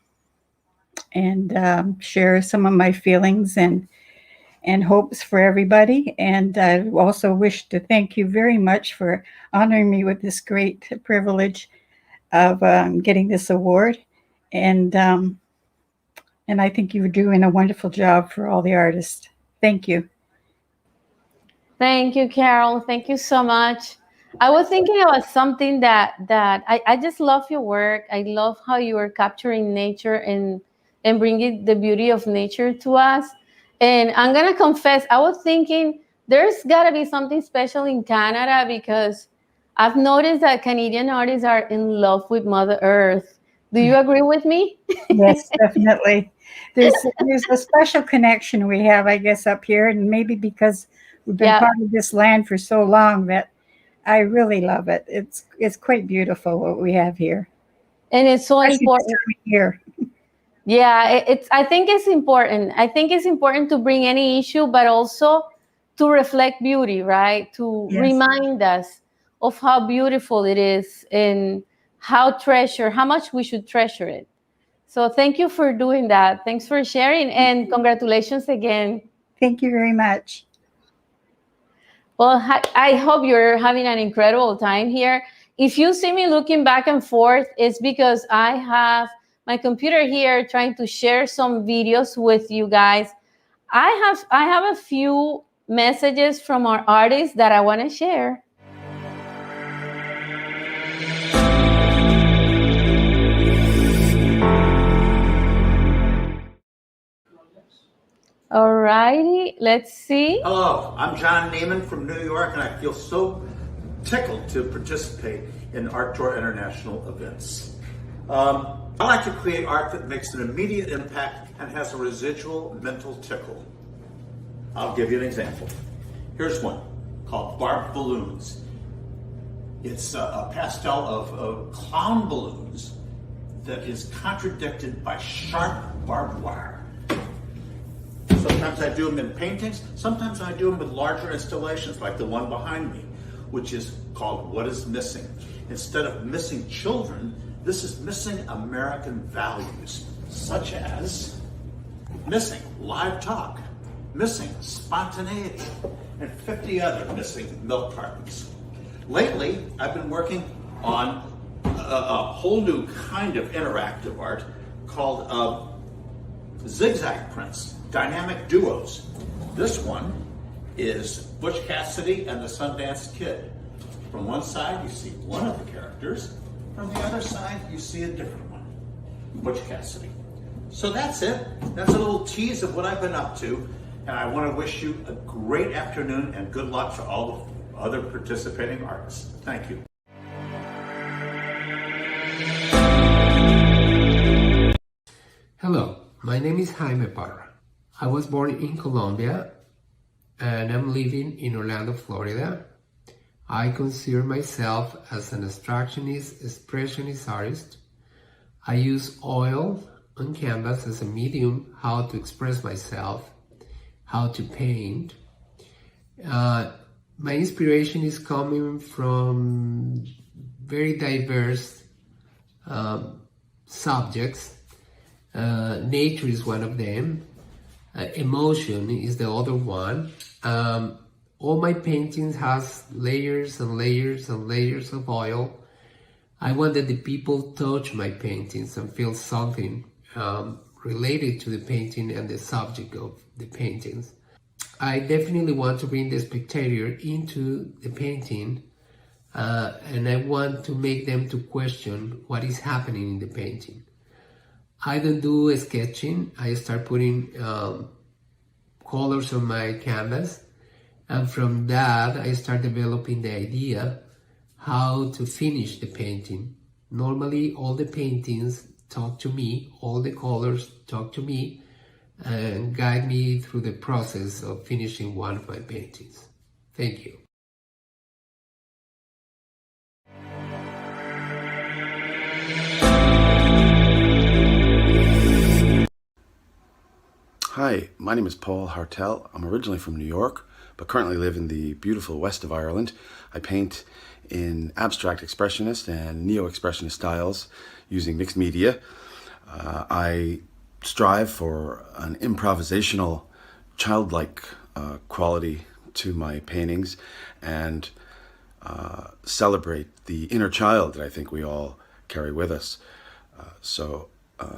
S15: share some of my feelings and hopes for everybody. And I also wish to thank you very much for honoring me with this great privilege of getting this award. And I think you're doing a wonderful job for all the artists. Thank you.
S1: Thank you, Carol. Thank you so much. I was thinking about something that I just love your work. I love how you are capturing nature and bringing the beauty of nature to us. And I'm going to confess, I was thinking there's got to be something special in Canada, because I've noticed that Canadian artists are in love with Mother Earth. Do you agree with me?
S15: Yes, definitely. There's a special connection we have, I guess, up here, and maybe because we've been part of this land for so long that I really love it. It's quite beautiful what we have here,
S1: and it's so important
S15: here.
S1: Yeah, I think it's important. I think it's important to bring any issue, but also to reflect beauty, right? To remind us of how beautiful it is and how much we should treasure it. So thank you for doing that. Thanks for sharing, and congratulations again.
S15: Thank you very much.
S1: Well, I hope you're having an incredible time here. If you see me looking back and forth, it's because I have my computer here trying to share some videos with you guys. I have a few messages from our artists that I want to share. All righty, let's see.
S16: Hello, I'm John Neiman from New York, and I feel so tickled to participate in ArtTour International events. I like to create art that makes an immediate impact and has a residual mental tickle. I'll give you an example. Here's one called Barbed Balloons. It's a pastel of clown balloons that is contradicted by sharp barbed wire. Sometimes I do them in paintings, sometimes I do them with larger installations like the one behind me, which is called What is Missing. Instead of missing children, this is missing American values, such as missing live talk, missing spontaneity, and 50 other missing milk cartons. Lately, I've been working on a whole new kind of interactive art called zigzag prints, dynamic duos. This one is Butch Cassidy and the Sundance Kid. From one side, you see one of the characters. From the other side, you see a different one, Butch Cassidy. So that's it. That's a little tease of what I've been up to. And I want to wish you a great afternoon and good luck to all the other participating artists. Thank you.
S17: Hello, my name is Jaime Parra. I was born in Colombia and I'm living in Orlando, Florida. I consider myself as an abstractionist, expressionist artist. I use oil on canvas as a medium how to express myself, how to paint. My inspiration is coming from very diverse subjects. Nature is one of them. Emotion is the other one. All my paintings has layers and layers and layers of oil. I want that the people touch my paintings and feel something related to the painting and the subject of the paintings. I definitely want to bring the spectator into the painting, and I want to make them to question what is happening in the painting. I don't do sketching. I start putting colors on my canvas, and from that I start developing the idea how to finish the painting. Normally all the paintings talk to me, all the colors talk to me and guide me through the process of finishing one of my paintings. Thank you.
S18: Hi, my name is Paul Hartel. I'm originally from New York, but currently live in the beautiful west of Ireland. I paint in abstract expressionist and neo-expressionist styles using mixed media. I strive for an improvisational, childlike quality to my paintings and celebrate the inner child that I think we all carry with us.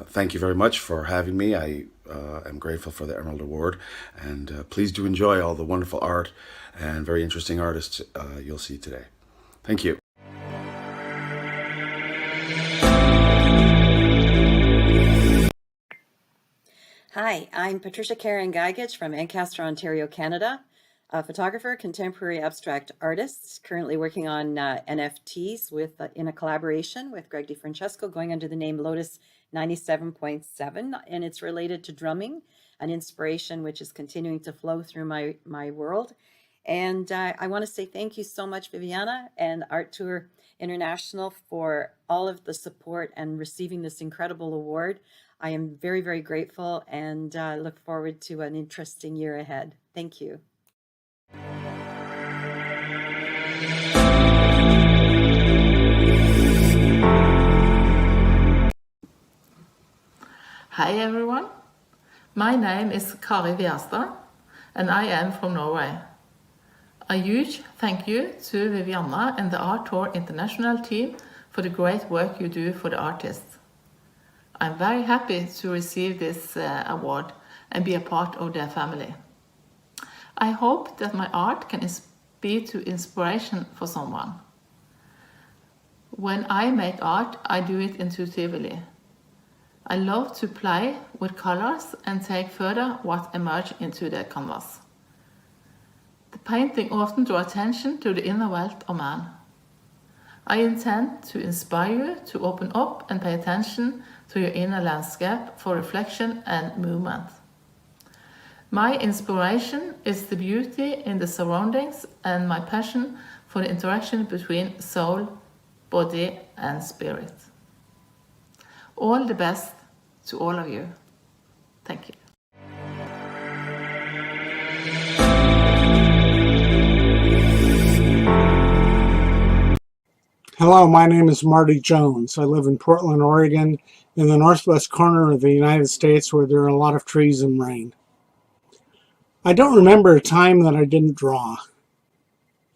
S18: Thank you very much for having me. I am grateful for the Emerald Award, and please do enjoy all the wonderful art and very interesting artists you'll see today. Thank you.
S19: Hi, I'm Patricia Karen Gigich from Ancaster, Ontario, Canada, a photographer, contemporary abstract artist, currently working on NFTs in a collaboration with Greg DiFrancesco, going under the name Lotus 97.7, and it's related to drumming, an inspiration which is continuing to flow through my world. And I want to say thank you so much, Viviana and ArtTour International, for all of the support and receiving this incredible award. I am very, very grateful and look forward to an interesting year ahead. Thank you.
S20: Hi everyone, my name is Kari Wierstad and I am from Norway. A huge thank you to Viviana and the ArtTour International team for the great work you do for the artists. I'm very happy to receive this award and be a part of their family. I hope that my art can be to inspiration for someone. When I make art, I do it intuitively. I love to play with colors and take further what emerge into the canvas. The painting often draws attention to the inner world of man. I intend to inspire you to open up and pay attention to your inner landscape for reflection and movement. My inspiration is the beauty in the surroundings and my passion for the interaction between soul, body and spirit. All the best to all of you. Thank you.
S2: Hello, my name is Marty Jones. I live in Portland, Oregon, in the northwest corner of the United States where there are a lot of trees and rain. I don't remember a time that I didn't draw.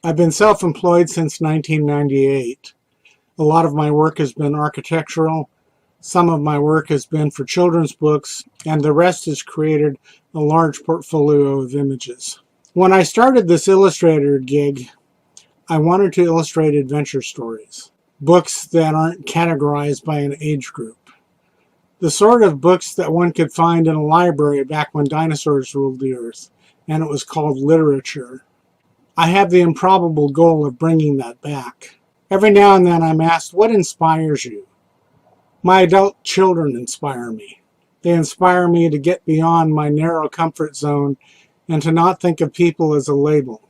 S2: I've been self-employed since 1998. A lot of my work has been architectural, some of my work has been for children's books, and the rest has created a large portfolio of images. When I started this illustrator gig, I wanted to illustrate adventure stories, books that aren't categorized by an age group. The sort of books that one could find in a library back when dinosaurs ruled the earth, and it was called literature. I have the improbable goal of bringing that back. Every now and then I'm asked, what inspires you? My adult children inspire me. They inspire me to get beyond my narrow comfort zone and to not think of people as a label.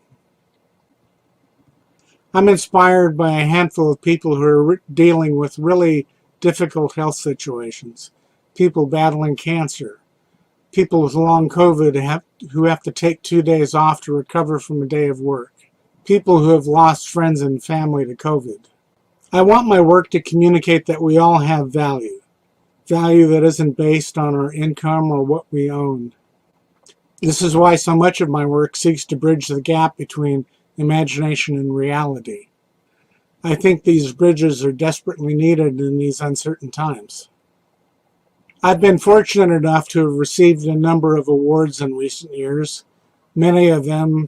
S2: I'm inspired by a handful of people who are dealing with really difficult health situations. People battling cancer. People with long COVID who have to take 2 days off to recover from a day of work. People who have lost friends and family to COVID. I want my work to communicate that we all have value. Value that isn't based on our income or what we own. This is why so much of my work seeks to bridge the gap between imagination and reality. I think these bridges are desperately needed in these uncertain times. I've been fortunate enough to have received a number of awards in recent years, many of them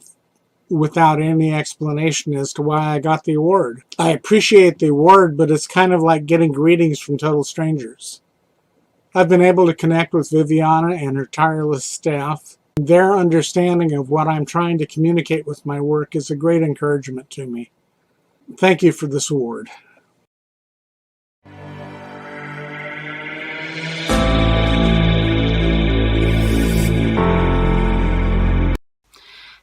S2: without any explanation as to why I got the award. I appreciate the award, but it's kind of like getting greetings from total strangers. I've been able to connect with Viviana and her tireless staff. Their understanding of what I'm trying to communicate with my work is a great encouragement to me. Thank you for this award.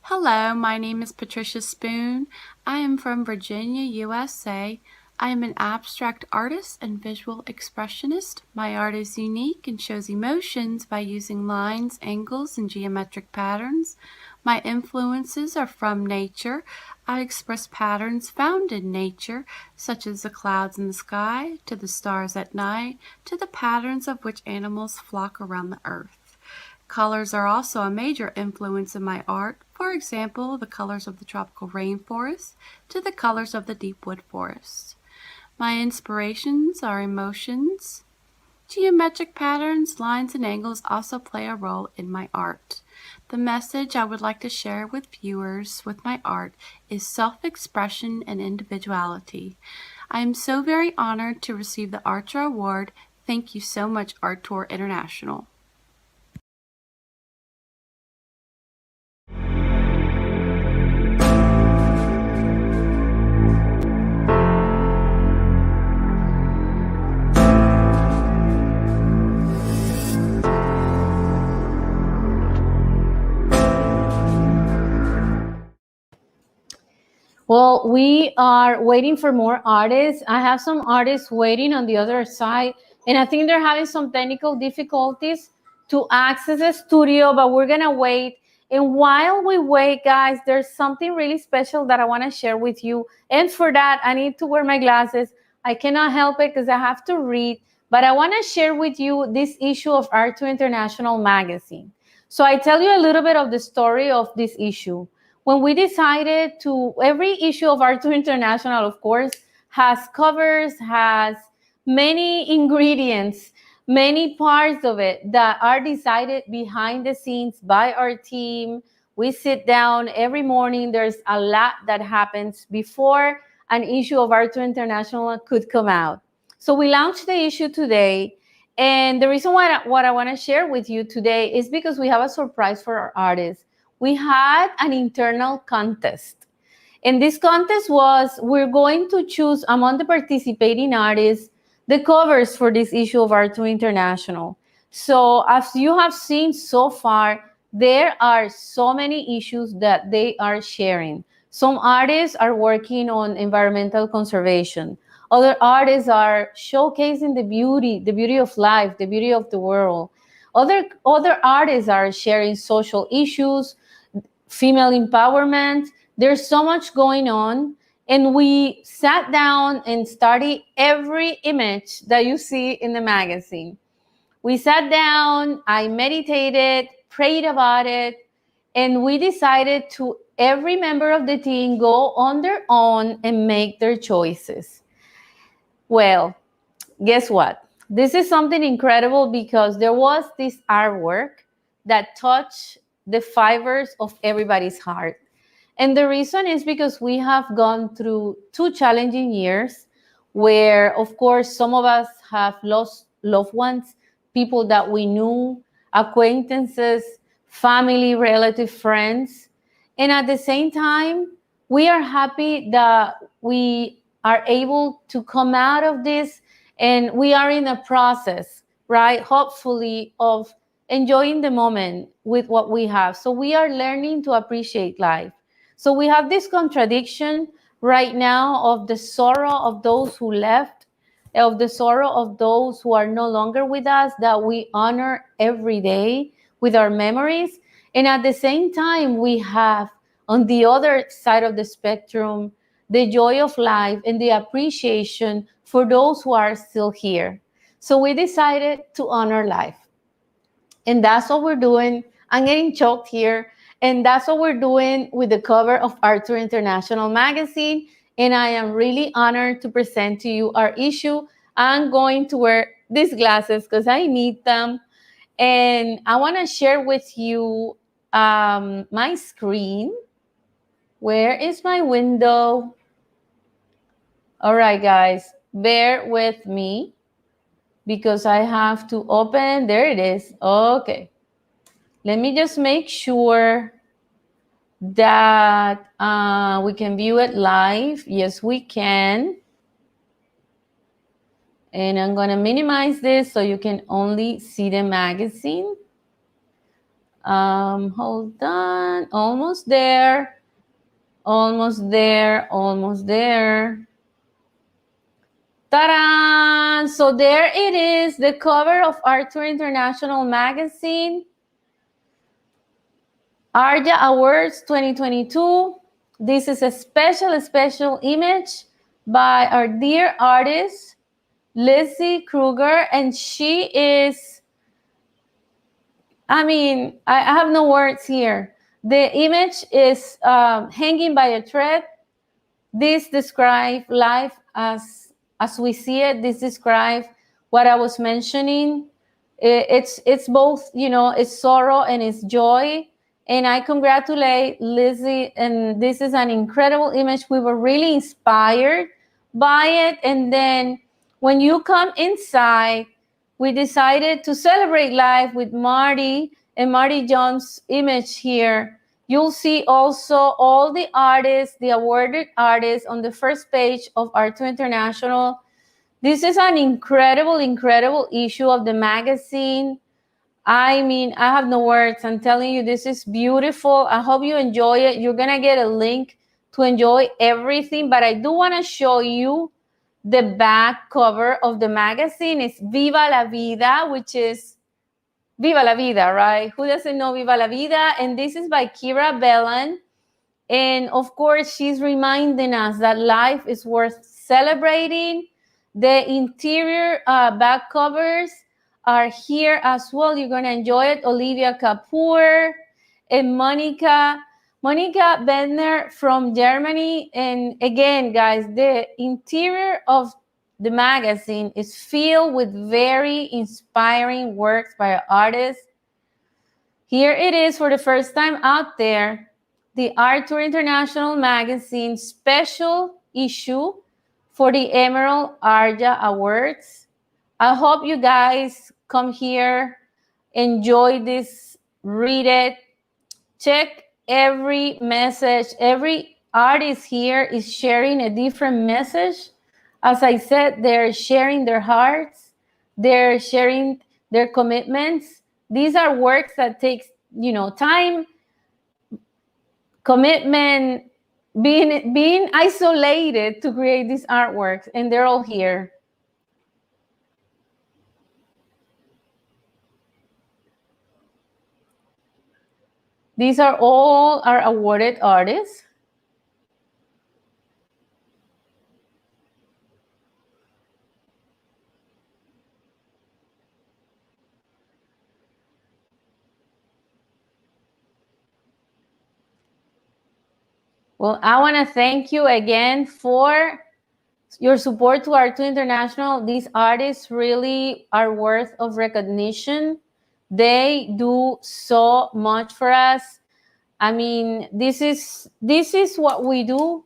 S21: Hello, my name is Patricia Spoon. I am from Virginia, USA. I am an abstract artist and visual expressionist. My art is unique and shows emotions by using lines, angles, and geometric patterns. My influences are from nature. I express patterns found in nature, such as the clouds in the sky, to the stars at night, to the patterns of which animals flock around the earth. Colors are also a major influence in my art. For example, the colors of the tropical rainforest to the colors of the deep wood forest. My inspirations are emotions. Geometric patterns, lines, and angles also play a role in my art. The message I would like to share with viewers with my art is self-expression and individuality. I am so very honored to receive the ArtTour Award. Thank you so much, ArtTour International.
S1: Well, we are waiting for more artists. I have some artists waiting on the other side, and I think they're having some technical difficulties to access the studio, but we're gonna wait. And while we wait, guys, there's something really special that I wanna share with you. And for that, I need to wear my glasses. I cannot help it because I have to read, but I wanna share with you this issue of ArtTour International magazine. So I tell you a little bit of the story of this issue. When we decided to, every issue of ArtTour International, of course, has covers, has many ingredients, many parts of it that are decided behind the scenes by our team. We sit down every morning. There's a lot that happens before an issue of ArtTour International could come out. So we launched the issue today. And the reason why what I want to share with you today is because we have a surprise for our artists. We had an internal contest. And this contest was, we're going to choose among the participating artists the covers for this issue of ArtTour International. So as you have seen so far, there are so many issues that they are sharing. Some artists are working on environmental conservation. Other artists are showcasing the beauty of life, the beauty of the world. Other artists are sharing social issues, female empowerment. There's so much going on. And we sat down and studied every image that you see in the magazine. We sat down, I meditated, prayed about it, and we decided to, every member of the team, go on their own and make their choices. Well, guess what? This is something incredible because there was this artwork that touched the fibers of everybody's heart. And the reason is because we have gone through 2 challenging years where, of course, some of us have lost loved ones, people that we knew, acquaintances, family, relative, friends. And at the same time, we are happy that we are able to come out of this, and we are in a process, right? Hopefully, of enjoying the moment with what we have. So we are learning to appreciate life. So we have this contradiction right now of the sorrow of those who left, of the sorrow of those who are no longer with us, that we honor every day with our memories. And at the same time, we have on the other side of the spectrum, the joy of life and the appreciation for those who are still here. So we decided to honor life. And that's what we're doing. I'm getting choked here. And that's what we're doing with the cover of ArtTour International magazine. And I am really honored to present to you our issue. I'm going to wear these glasses because I need them. And I want to share with you my screen. Where is my window? All right, guys, bear with me because I have to open. There it is. Okay. Let me just make sure that we can view it live. Yes, we can. And I'm going to minimize this so you can only see the magazine. Hold on. Almost there. Almost there. Almost there. Ta-da! So there it is, the cover of ArtTour International magazine. ARTYA Awards 2022. This is a special image by our dear artist, Lizzie Kruger, and she is, I mean, I have no words here. The image is hanging by a thread. This describes life as we see it. This describes what I was mentioning. It's both, you know, it's sorrow and it's joy. And I congratulate Lizzie. And this is an incredible image. We were really inspired by it. And then when you come inside, we decided to celebrate life with Marty and Marty Jones' image here. You'll see also all the artists, the awarded artists on the first page of ArtTour International. This is an incredible issue of the magazine. I mean, I have no words. I'm telling you, this is beautiful. I hope you enjoy it. You're going to get a link to enjoy everything, but I do want to show you the back cover of the magazine. It's Viva la Vida, which is Viva la Vida, right? Who doesn't know Viva la Vida? And this is by Kira Bellan. And of course, she's reminding us that life is worth celebrating. The interior back covers are here as well. You're going to enjoy it. Olivia Kapoor and Monica Bendner from Germany. And again, guys, the interior of the magazine is filled with very inspiring works by artists. Here it is for the first time out there, the ArtTour International magazine special issue for the Emerald ARTYA Awards. I hope you guys come here, enjoy this, read it, check every message. Every artist here is sharing a different message. As I said, they're sharing their hearts, they're sharing their commitments. These are works that takes, you know, time, commitment, being isolated to create these artworks, and they're all here. These are all our awarded artists. Well, I want to thank you again for your support to ArtTour International. These artists really are worth of recognition. They do so much for us. I mean, this is what we do.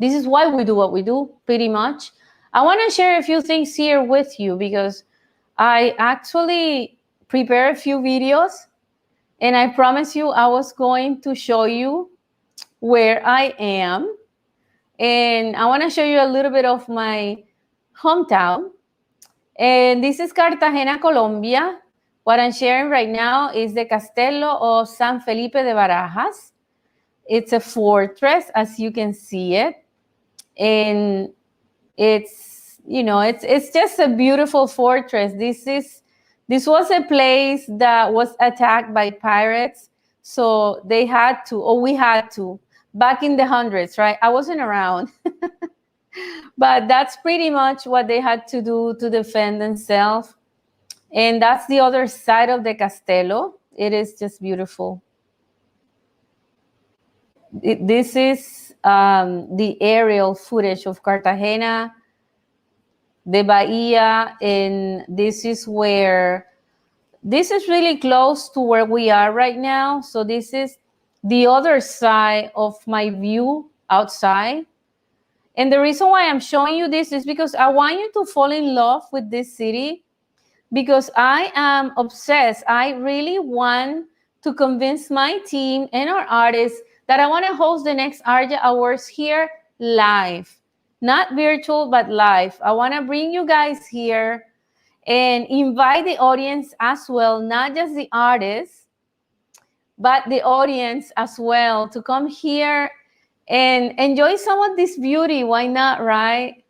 S1: This is why we do what we do, pretty much. I want to share a few things here with you because I actually prepared a few videos, and I promised you I was going to show you where I am. And I want to show you a little bit of my hometown. And this is Cartagena, Colombia. What I'm sharing right now is the Castello of San Felipe de Barajas. It's a fortress, as you can see it. And it's, you know, it's just a beautiful fortress. This was a place that was attacked by pirates. So they had to, or we had to, back in the hundreds, right? I wasn't around. But that's pretty much what they had to do to defend themselves. And that's the other side of the Castello. It is just beautiful. This is the aerial footage of Cartagena, the Bahia, and this is really close to where we are right now. So this is the other side of my view outside. And the reason why I'm showing you this is because I want you to fall in love with this city, because I am obsessed. I really want to convince my team and our artists that I want to host the next ARTYA Awards here live, not virtual, but live. I want to bring you guys here and invite the audience as well, not just the artists, but the audience as well, to come here and enjoy some of this beauty. Why not, right?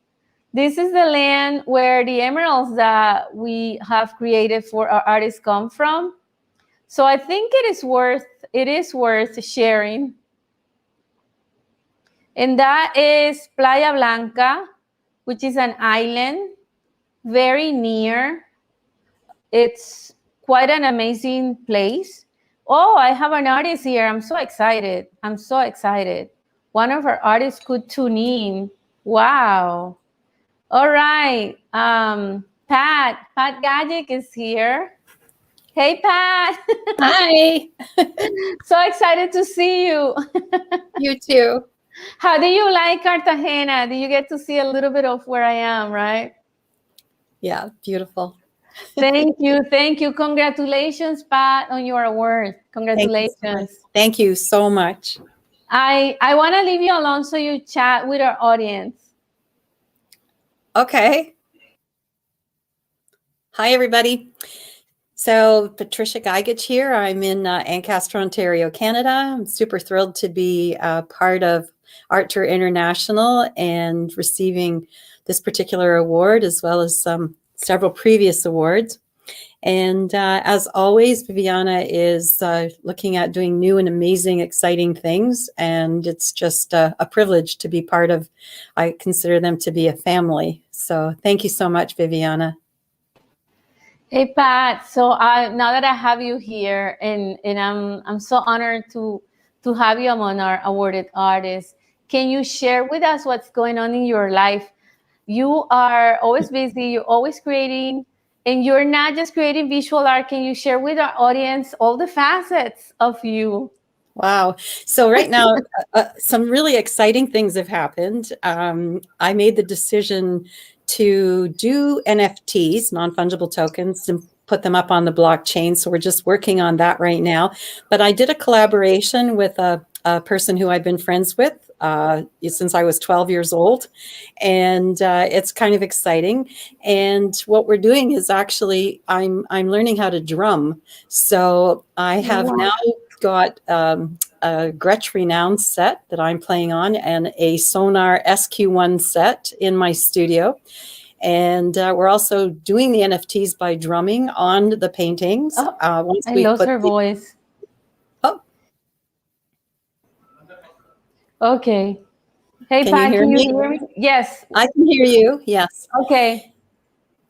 S1: This is the land where the emeralds that we have created for our artists come from. So I think it is worth sharing. And that is Playa Blanca, which is an island very near. It's quite an amazing place. Oh, I have an artist here. I'm so excited. I'm so excited. One of our artists could tune in. Wow. All right. Pat Gadget is here. Hey, Pat.
S4: Hi.
S1: So excited to see you.
S4: You too.
S1: How do you like Cartagena? Do you get to see a little bit of where I am, right?
S4: Yeah, beautiful.
S1: Thank you. Thank you. Congratulations, Pat, on your award. Congratulations.
S4: Thank you so much.
S1: I want to leave you alone so you chat with our audience.
S4: Okay. Hi, everybody. So Patricia Geigich here. I'm in Ancaster, Ontario, Canada. I'm super thrilled to be part of ArtTour International and receiving this particular award, as well as several previous awards. And as always, Viviana is looking at doing new and amazing, exciting things. And it's just a privilege to be part of, I consider them to be a family. So thank you so much, Viviana.
S1: Hey, Pat. So now that I have you here, and I'm so honored to have you among our awarded artists, can you share with us what's going on in your life? You are always busy. You're always creating. And you're not just creating visual art. Can you share with our audience all the facets of you?
S4: Wow. So right now, some really exciting things have happened. I made the decision to do NFTs, non-fungible tokens, and put them up on the blockchain. So we're just working on that right now. But I did a collaboration with a person who I've been friends with since I was 12 years old. And it's kind of exciting. And what we're doing is actually, I'm learning how to drum. So I have now got a Gretsch Renown set that I'm playing on and a Sonar SQ1 set in my studio. And we're also doing the NFTs by drumming on the paintings. Once
S1: I
S4: we
S1: lost
S4: put
S1: her voice.
S4: Oh.
S1: Okay. Hey,
S4: Can
S1: Pat,
S4: you hear
S1: can you
S4: me?
S1: hear me? Yes.
S4: I can hear you. Yes.
S1: Okay.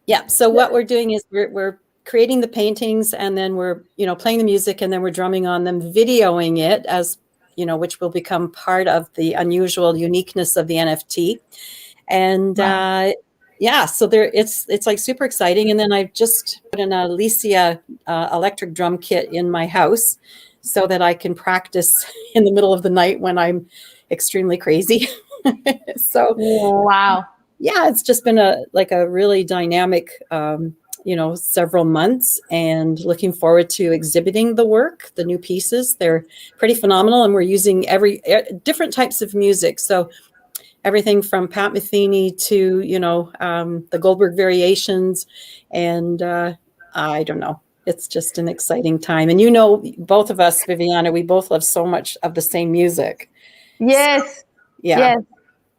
S4: Yeah. So what we're doing is we're creating the paintings, and then we're playing the music, and then we're drumming on them, videoing it as which will become part of the unusual uniqueness of the NFT. And yeah, so it's like super exciting. And then I've just put an Alicia electric drum kit in my house so that I can practice in the middle of the night when I'm extremely crazy. So
S1: wow.
S4: Yeah, it's just been a really dynamic several months, and looking forward to exhibiting the work, the new pieces. They're pretty phenomenal, and we're using different types of music. So everything from Pat Metheny to, the Goldberg variations. And I don't know, it's just an exciting time. And both of us, Viviana, we both love so much of the same music.
S1: Yes.
S4: So, yeah.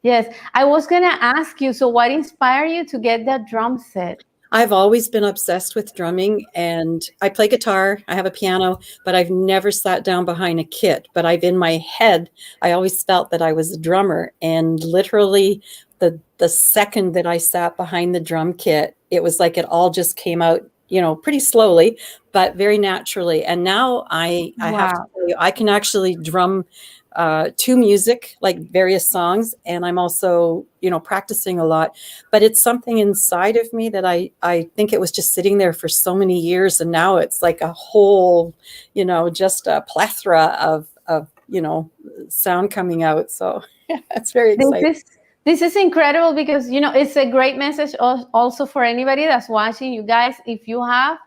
S1: Yes. I was going to ask you, so what inspired you to get that drum set?
S4: I've always been obsessed with drumming, and I play guitar, I have a piano, but I've never sat down behind a kit. But in my head, I always felt that I was a drummer. And literally the second that I sat behind the drum kit, it was like it all just came out, pretty slowly, but very naturally. And now I have to tell you, I can actually drum to music, like various songs, and I'm also practicing a lot. But it's something inside of me that I think it was just sitting there for so many years, and now it's like a whole just a plethora of sound coming out. So it's very exciting.
S1: This is incredible, because it's a great message also for anybody that's watching. You guys, if you have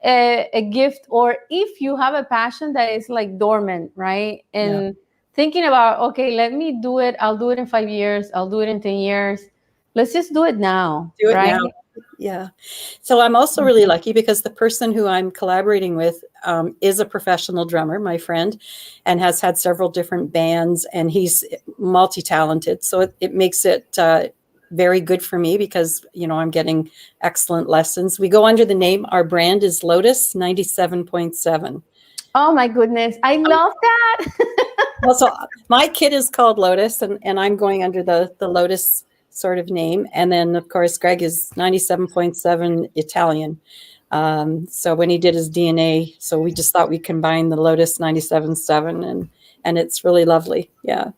S1: a gift, or if you have a passion that is like dormant, right? And thinking about, okay, let me do it. I'll do it in 5 years. I'll do it in 10 years. Let's just do it now.
S4: Do it
S1: right?
S4: now. Yeah. So I'm also really lucky, because the person who I'm collaborating with is a professional drummer, my friend, and has had several different bands, and he's multi-talented. So it makes it very good for me, because, I'm getting excellent lessons. We go under the name, our brand is Lotus 97.7.
S1: Oh my goodness. I love that.
S4: Well, so my kid is called Lotus, and I'm going under the Lotus sort of name. And then, of course, Greg is 97.7 Italian. So when he did his DNA, so we just thought we'd combine the Lotus 97.7, and it's really lovely. Yeah.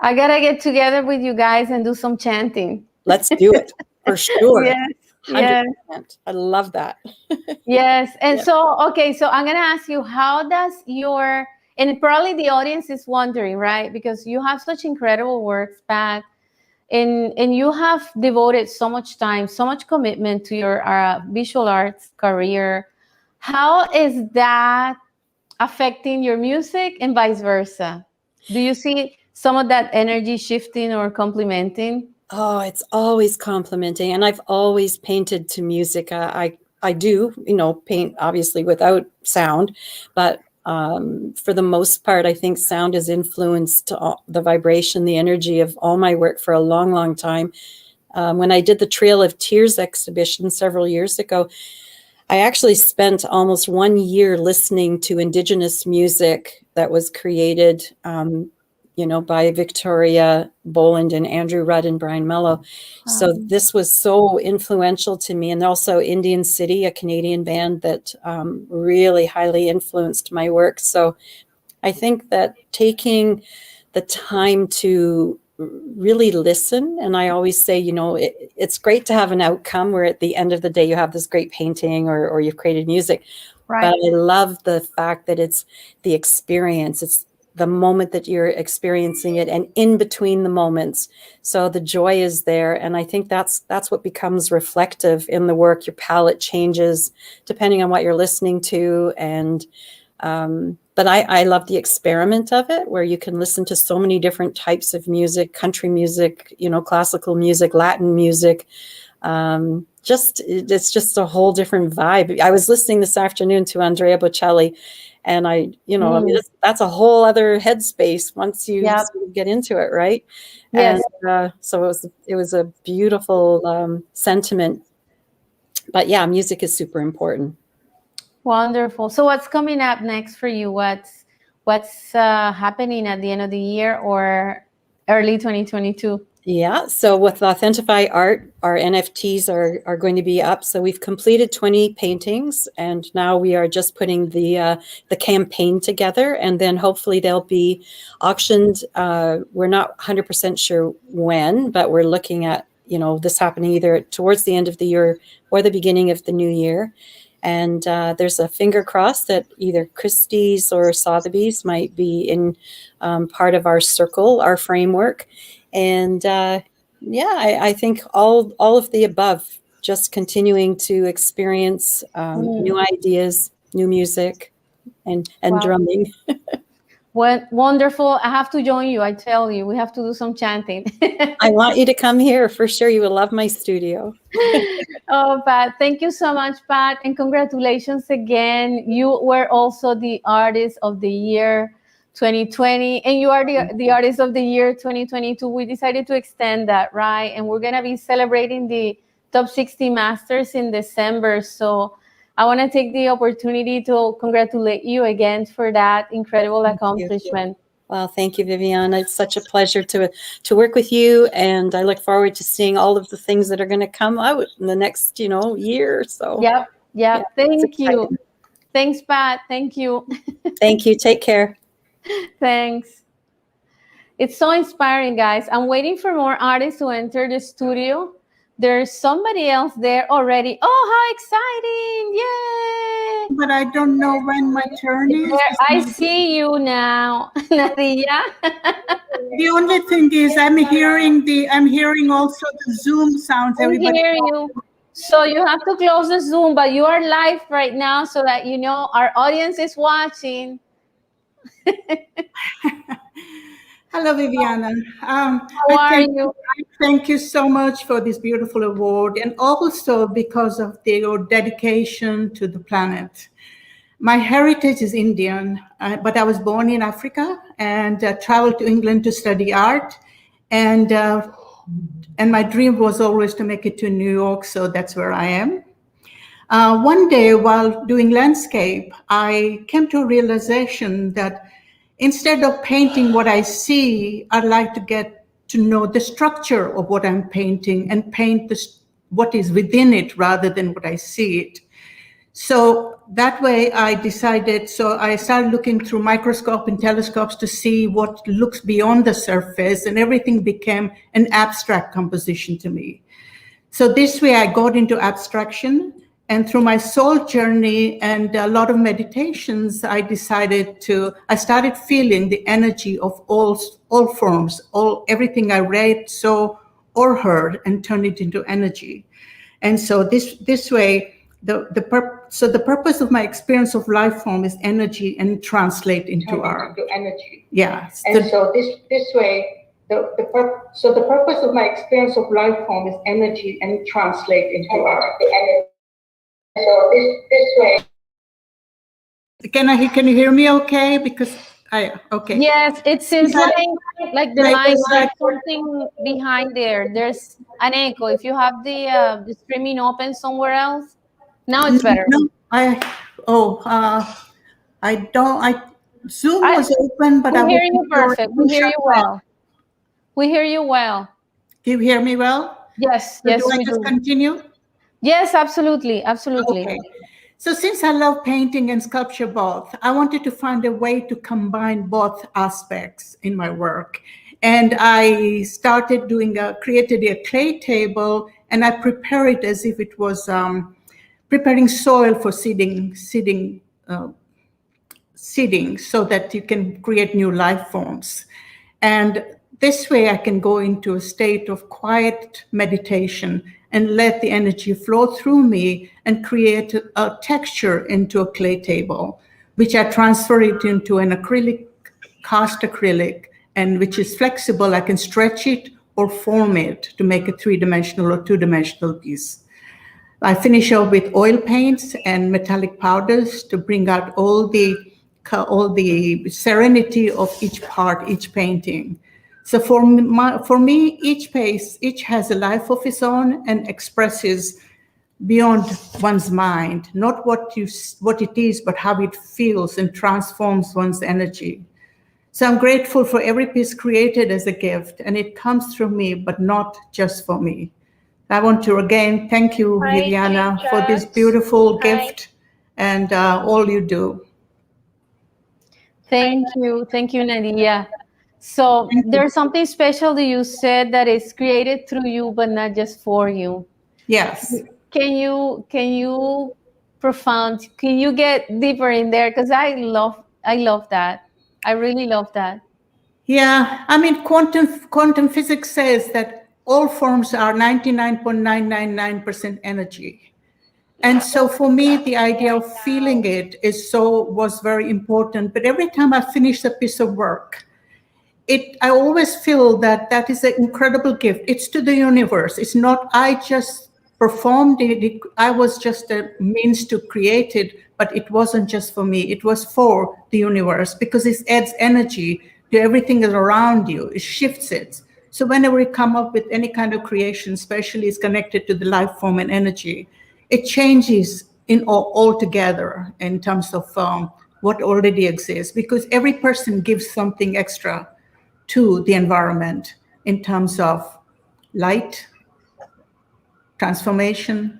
S1: I gotta get together with you guys and do some chanting.
S4: Let's do it for sure.
S1: Yes.
S4: 100%.
S1: Yes.
S4: I love that.
S1: Yes. And
S4: Yeah.
S1: so, okay, so I'm gonna ask you, how does your, and probably the audience is wondering, right? Because you have such incredible works, Pat, and you have devoted so much time, so much commitment to your visual arts career. How is that affecting your music and vice versa? Do you see some of that energy shifting or complementing?
S4: Oh, it's always complimenting. And I've always painted to music. I do, paint obviously without sound, but for the most part, I think sound has influenced the vibration, the energy of all my work for a long, long time. When I did the Trail of Tears exhibition several years ago, I actually spent almost 1 year listening to Indigenous music that was created, by Victoria Boland and Andrew Rudd and Brian Mello. So this was so influential to me. And also Indian City, a Canadian band that really highly influenced my work. So I think that taking the time to really listen, and I always say, it's great to have an outcome where at the end of the day you have this great painting or you've created music.
S1: Right.
S4: But I love the fact that it's the experience. It's the moment that you're experiencing it, and in between the moments. So the joy is there. And I think that's what becomes reflective in the work. Your palette changes depending on what you're listening to. And, but I love the experiment of it, where you can listen to so many different types of music, country music, classical music, Latin music. It's just a whole different vibe. I was listening this afternoon to Andrea Bocelli, and that's a whole other headspace once you sort of get into it, right?
S1: Yes.
S4: And so it was a beautiful sentiment. But yeah, music is super important.
S1: Wonderful. So what's coming up next for you? What's happening at the end of the year or early 2022?
S4: Yeah, so with Authentify Art, our NFTs are going to be up. So we've completed 20 paintings, and now we are just putting the campaign together, and then hopefully they'll be auctioned. We're not 100% sure when, but we're looking at this happening either towards the end of the year or the beginning of the new year. And there's a finger cross that either Christie's or Sotheby's might be in part of our circle, our framework. And I think all of the above, just continuing to experience new ideas, new music, and drumming.
S1: What wonderful. I have to join you. I tell you, we have to do some chanting.
S4: I want you to come here for sure. You will love my studio.
S1: Oh, Pat, thank you so much, Pat. And congratulations again. You were also the Artist of the Year 2020, and you are the Artist of the Year 2022. We decided to extend that, right? And we're going to be celebrating the Top 60 Masters in December. So I want to take the opportunity to congratulate you again for that incredible accomplishment.
S4: Well, thank you, Viviana. It's such a pleasure to work with you, and I look forward to seeing all of the things that are going to come out in the next, year or so.
S1: Yep. Thank you. Thanks, Pat. Thank you.
S4: Thank you. Take care.
S1: Thanks. It's so inspiring, guys. I'm waiting for more artists to enter the studio. There's somebody else there already. Oh, how exciting! Yay!
S5: But I don't know when my turn is.
S1: I see you now, Nadie.
S5: The only thing is I'm hearing also the Zoom sounds.
S1: I hear you. So you have to close the Zoom, but you are live right now so that our audience is watching.
S5: Hello, Viviana.
S1: How are you?
S5: Thank you so much for this beautiful award, and also because of your dedication to the planet. My heritage is Indian, but I was born in Africa and traveled to England to study art. And my dream was always to make it to New York, so that's where I am. One day while doing landscape, I came to a realization that instead of painting what I see, I'd like to get to know the structure of what I'm painting and paint what is within it rather than what I see it. So that way I decided, so I started looking through microscope and telescopes to see what looks beyond the surface, and everything became an abstract composition to me. So this way I got into abstraction, and through my soul journey and a lot of meditations, I started feeling the energy of all forms, everything I read, saw, or heard, and turned it into energy. And so this way, the purpose of my experience of life form is energy and translate into art. Yeah. And so this way, the purpose of my experience of life form is energy and translate into art. So this way. Can you hear me okay? Because okay.
S1: Yes, it seems like the line has something behind there. There's an echo. If you have the streaming open somewhere else, now it's better.
S5: No, Zoom was open, but
S1: we hear you perfect. We hear you well. We hear you well.
S5: Do you hear me well?
S1: Yes,
S5: so
S1: yes.
S5: Do I just continue?
S1: Yes, absolutely, absolutely.
S5: Okay. So since I love painting and sculpture both, I wanted to find a way to combine both aspects in my work. And I started created a clay table, and I prepare it as if it was preparing soil for seeding so that you can create new life forms. And this way I can go into a state of quiet meditation and let the energy flow through me and create a texture into a clay table, which I transfer it into an cast acrylic, and which is flexible. I can stretch it or form it to make a 3-dimensional or 2-dimensional piece. I finish off with oil paints and metallic powders to bring out all the serenity of each part, each painting. So for me, each has a life of its own and expresses beyond one's mind, not what it is, but how it feels and transforms one's energy. So I'm grateful for every piece created as a gift, and it comes through me, but not just for me. I want to again thank you, Viviana, for this beautiful gift and all you do.
S1: Thank you, Nadie. So there's something special that you said that is created through you, but not just for you.
S5: Yes.
S1: Can you get deeper in there? Because I love that. I really love that.
S5: Yeah, I mean, quantum physics says that all forms are 99.999% energy. And so for me, the idea of feeling it was very important. But every time I finish a piece of work, I always feel that is an incredible gift. It's to the universe. It's not, I just performed it. I was just a means to create it, but it wasn't just for me. It was for the universe, because it adds energy to everything that's around you. It shifts it. So whenever we come up with any kind of creation, especially is connected to the life form and energy, it changes altogether in terms of what already exists, because every person gives something extra to the environment in terms of light, transformation,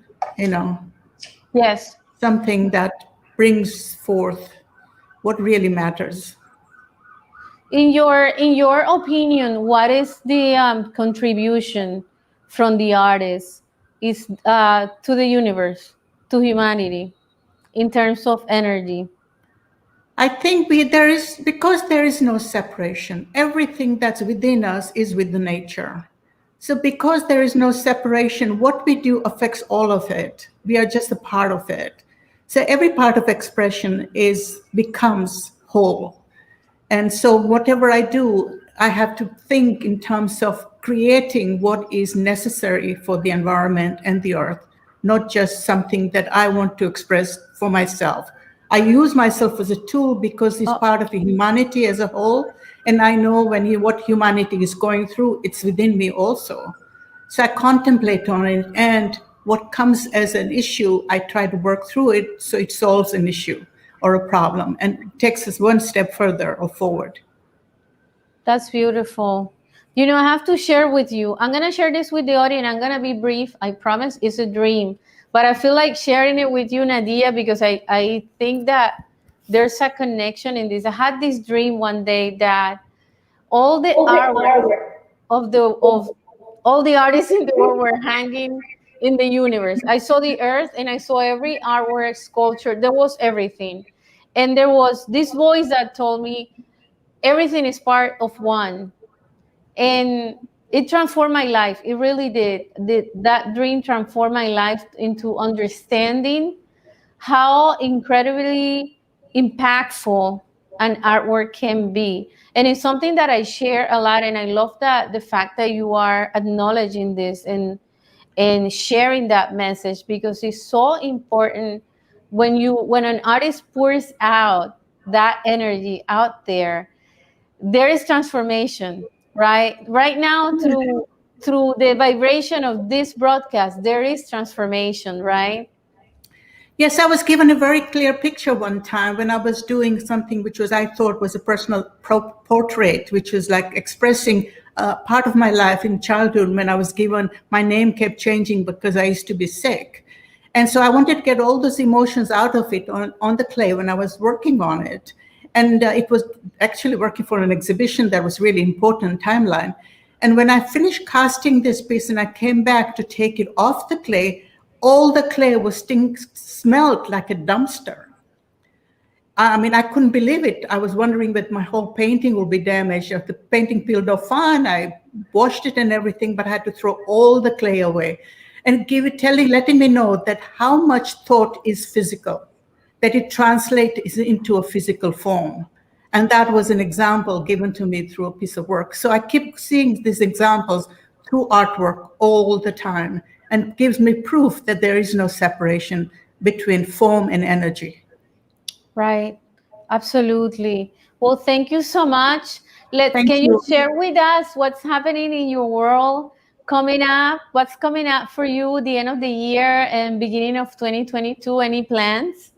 S1: Yes.
S5: Something that brings forth what really matters.
S1: In your opinion, what is the contribution from the artist to the universe, to humanity, in terms of energy?
S5: I think because there is no separation. Everything that's within us is with the nature. So because there is no separation, what we do affects all of it. We are just a part of it. So every part of expression becomes whole. And so whatever I do, I have to think in terms of creating what is necessary for the environment and the earth, not just something that I want to express for myself. I use myself as a tool because it's part of humanity as a whole. And I know what humanity is going through, it's within me also. So I contemplate on it. And what comes as an issue, I try to work through it so it solves an issue or a problem and takes us one step further or forward.
S1: That's beautiful. You know, I have to share with you. I'm going to share this with the audience. I'm going to be brief. I promise it's a dream. But I feel like sharing it with you, Nadie, because I think that there's a connection in this. I had this dream one day that all the artwork of all the artists in the world were hanging in the universe. I saw the earth and I saw every artwork, sculpture. There was everything. And there was this voice that told me, everything is part of one. And it transformed my life. It really did. That dream transformed my life into understanding how incredibly impactful an artwork can be. And it's something that I share a lot. And I love that the fact that you are acknowledging this and sharing that message, because it's so important when an artist pours out that energy out there, there is transformation, right? Right now, through the vibration of this broadcast, there is transformation, right?
S5: Yes, I was given a very clear picture one time when I was doing something which I thought was a personal portrait, which was like expressing part of my life in childhood when I was given, my name kept changing because I used to be sick. And so I wanted to get all those emotions out of it on the clay when I was working on it. And it was actually working for an exhibition that was really important timeline. And when I finished casting this piece and I came back to take it off the clay, all the clay was smelled like a dumpster. I mean, I couldn't believe it. I was wondering that my whole painting will be damaged. If the painting peeled off fine, I washed it and everything, but I had to throw all the clay away and letting me know that how much thought is physical, that it translates into a physical form. And that was an example given to me through a piece of work. So I keep seeing these examples through artwork all the time, and gives me proof that there is no separation between form and energy.
S1: Right. Absolutely. Well, thank you so much. Can you share with us what's happening in your world coming up? What's coming up for you the end of the year and beginning of 2022? Any plans?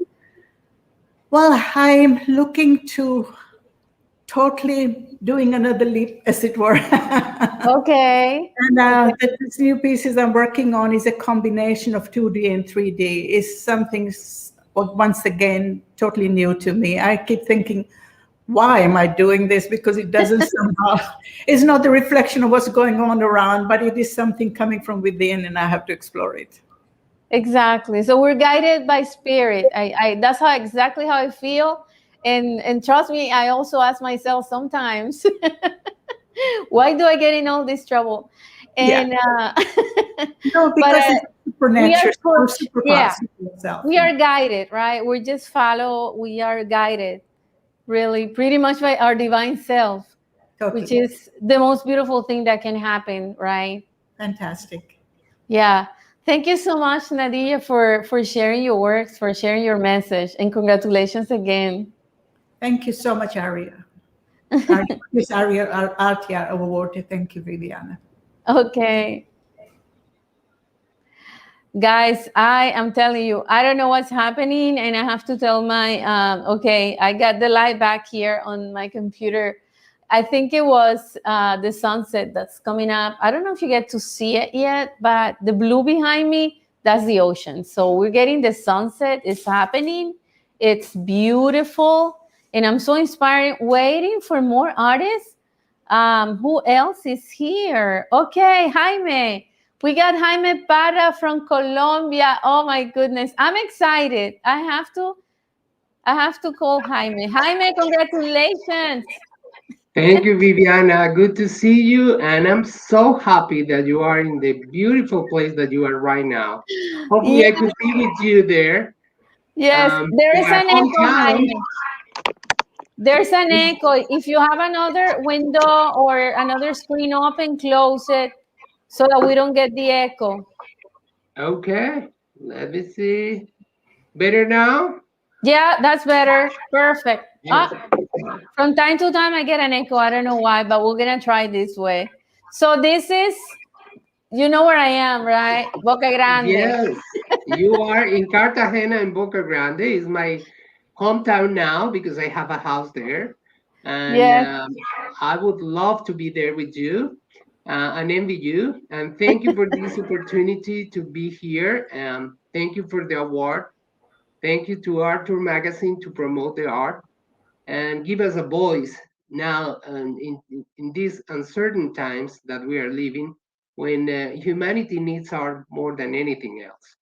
S5: Well, I'm looking to totally doing another leap, as it were.
S1: Okay.
S5: And this new pieces I'm working on is a combination of 2D and 3D. It's something, once again, totally new to me. I keep thinking, why am I doing this? Because it doesn't somehow, it's not the reflection of what's going on around, but it is something coming from within, and I have to explore it.
S1: Exactly. So we're guided by spirit. That's exactly how I feel. And trust me, I also ask myself sometimes, why do I get in all this trouble? And
S5: no, because it's supernatural.
S1: We are guided, right? We just follow. We are guided, really, pretty much by our divine self, which is the most beautiful thing that can happen, right?
S5: Fantastic.
S1: Yeah. Thank you so much, Nadie, for sharing your works, for sharing your message, and congratulations again.
S5: Thank you so much, Aria. This ARTYA Award. Thank you, Viviana.
S1: Okay. Guys, I am telling you, I don't know what's happening, and I have to tell my, okay, I got the light back here on my computer. I think it was the sunset that's coming up. I don't know if you get to see it yet, but the blue behind me, that's the ocean. So we're getting the sunset. It's happening. It's beautiful. And I'm so inspired, waiting for more artists. Who else is here? Okay, Jaime. We got Jaime Parra from Colombia. Oh my goodness. I'm excited. I have to call Jaime. Jaime, congratulations.
S6: Thank you, Viviana. Good to see you. And I'm so happy that you are in the beautiful place that you are right now. Hopefully I could be with you there.
S1: Yes, there is an echo, Jaime. There's an echo. If you have another window or another screen open, close it so that we don't get the echo.
S6: Okay, let me see. Better now?
S1: Yeah, that's better. Perfect. From time to time, I get an echo. I don't know why, but we're going to try this way. So this is You know where I am, right? Boca Grande.
S6: Yes, you are in Cartagena in Boca Grande. Is my hometown now because I have a house there, and
S1: Yes.
S6: I would love to be there with you and envy you. And thank you for this opportunity to be here. And thank you for the award. Thank you to ArtTour magazine to promote the art and give us a voice now in these uncertain times that we are living, when humanity needs art more than anything else.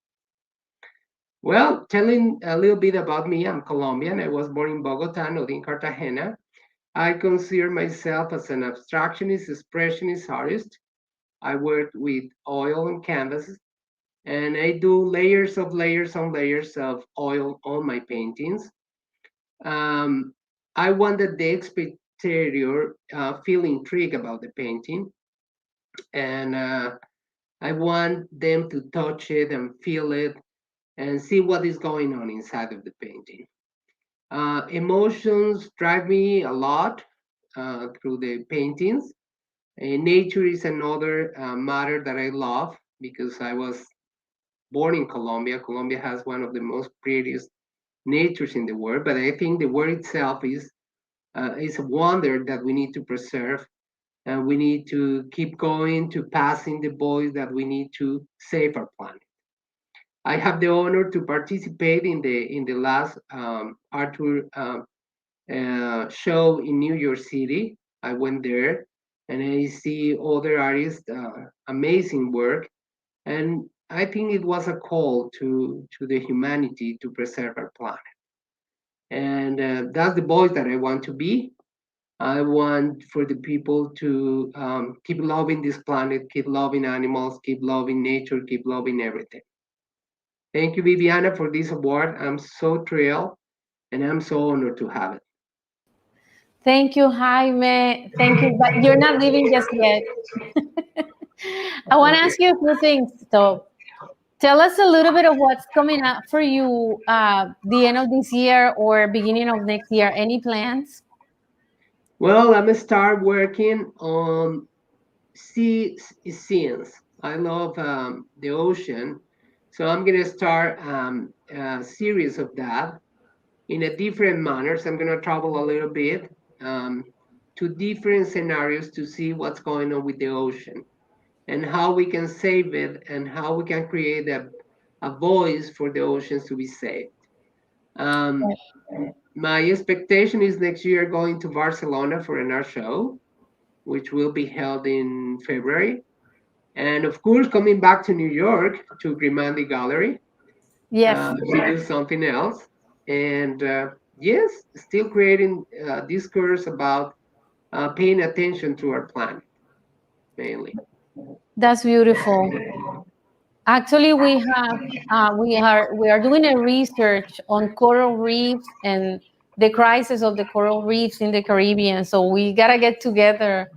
S6: Well, telling a little bit about me, I'm Colombian. I was born in Bogota, not in Cartagena. I consider myself as an abstractionist, expressionist artist. I work with oil and canvas, and I do layers of layers on layers of oil on my paintings. Um, I wanted the spectator feel intrigued about the painting, and I want them to touch it and feel it and see what is going on inside of the painting. Emotions drive me a lot through the paintings. Nature is another matter that I love because I was born in Colombia. Colombia has one of the most prettiest natures in the world, but I think the world itself is a wonder that we need to preserve, and we need to keep going to passing the voice that we need to save our planet. I have the honor to participate in the last ArtTour show in New York City. I went there and I see other artists, amazing work, and I think it was a call to the humanity to preserve our planet. And that's the voice that I want to be. I want for the people to keep loving this planet, keep loving animals, keep loving nature, keep loving everything. Thank you, Viviana, for this award. I'm so thrilled and I'm so honored to have it.
S1: Thank you, Jaime. Thank you, but you're not leaving just yet. I want to ask you a few things. So, tell us a little bit of what's coming up for you the end of this year or beginning of next year. Any plans?
S6: Well, I'm gonna start working on scenes. I love the ocean, so I'm gonna start a series of that in a different manners. I'm gonna travel a little bit to different scenarios to see what's going on with the ocean and how we can save it and how we can create a voice for the oceans to be saved. Um, my expectation is next year going to Barcelona for an art show, which will be held in February. And of course, coming back to New York to Grimaldi Gallery
S1: Yes.
S6: to do something else. And yes, still creating discourse about paying attention to our planet, mainly.
S1: That's beautiful. Actually, we are doing a research on coral reefs and the crisis of the coral reefs in the Caribbean. So we gotta get together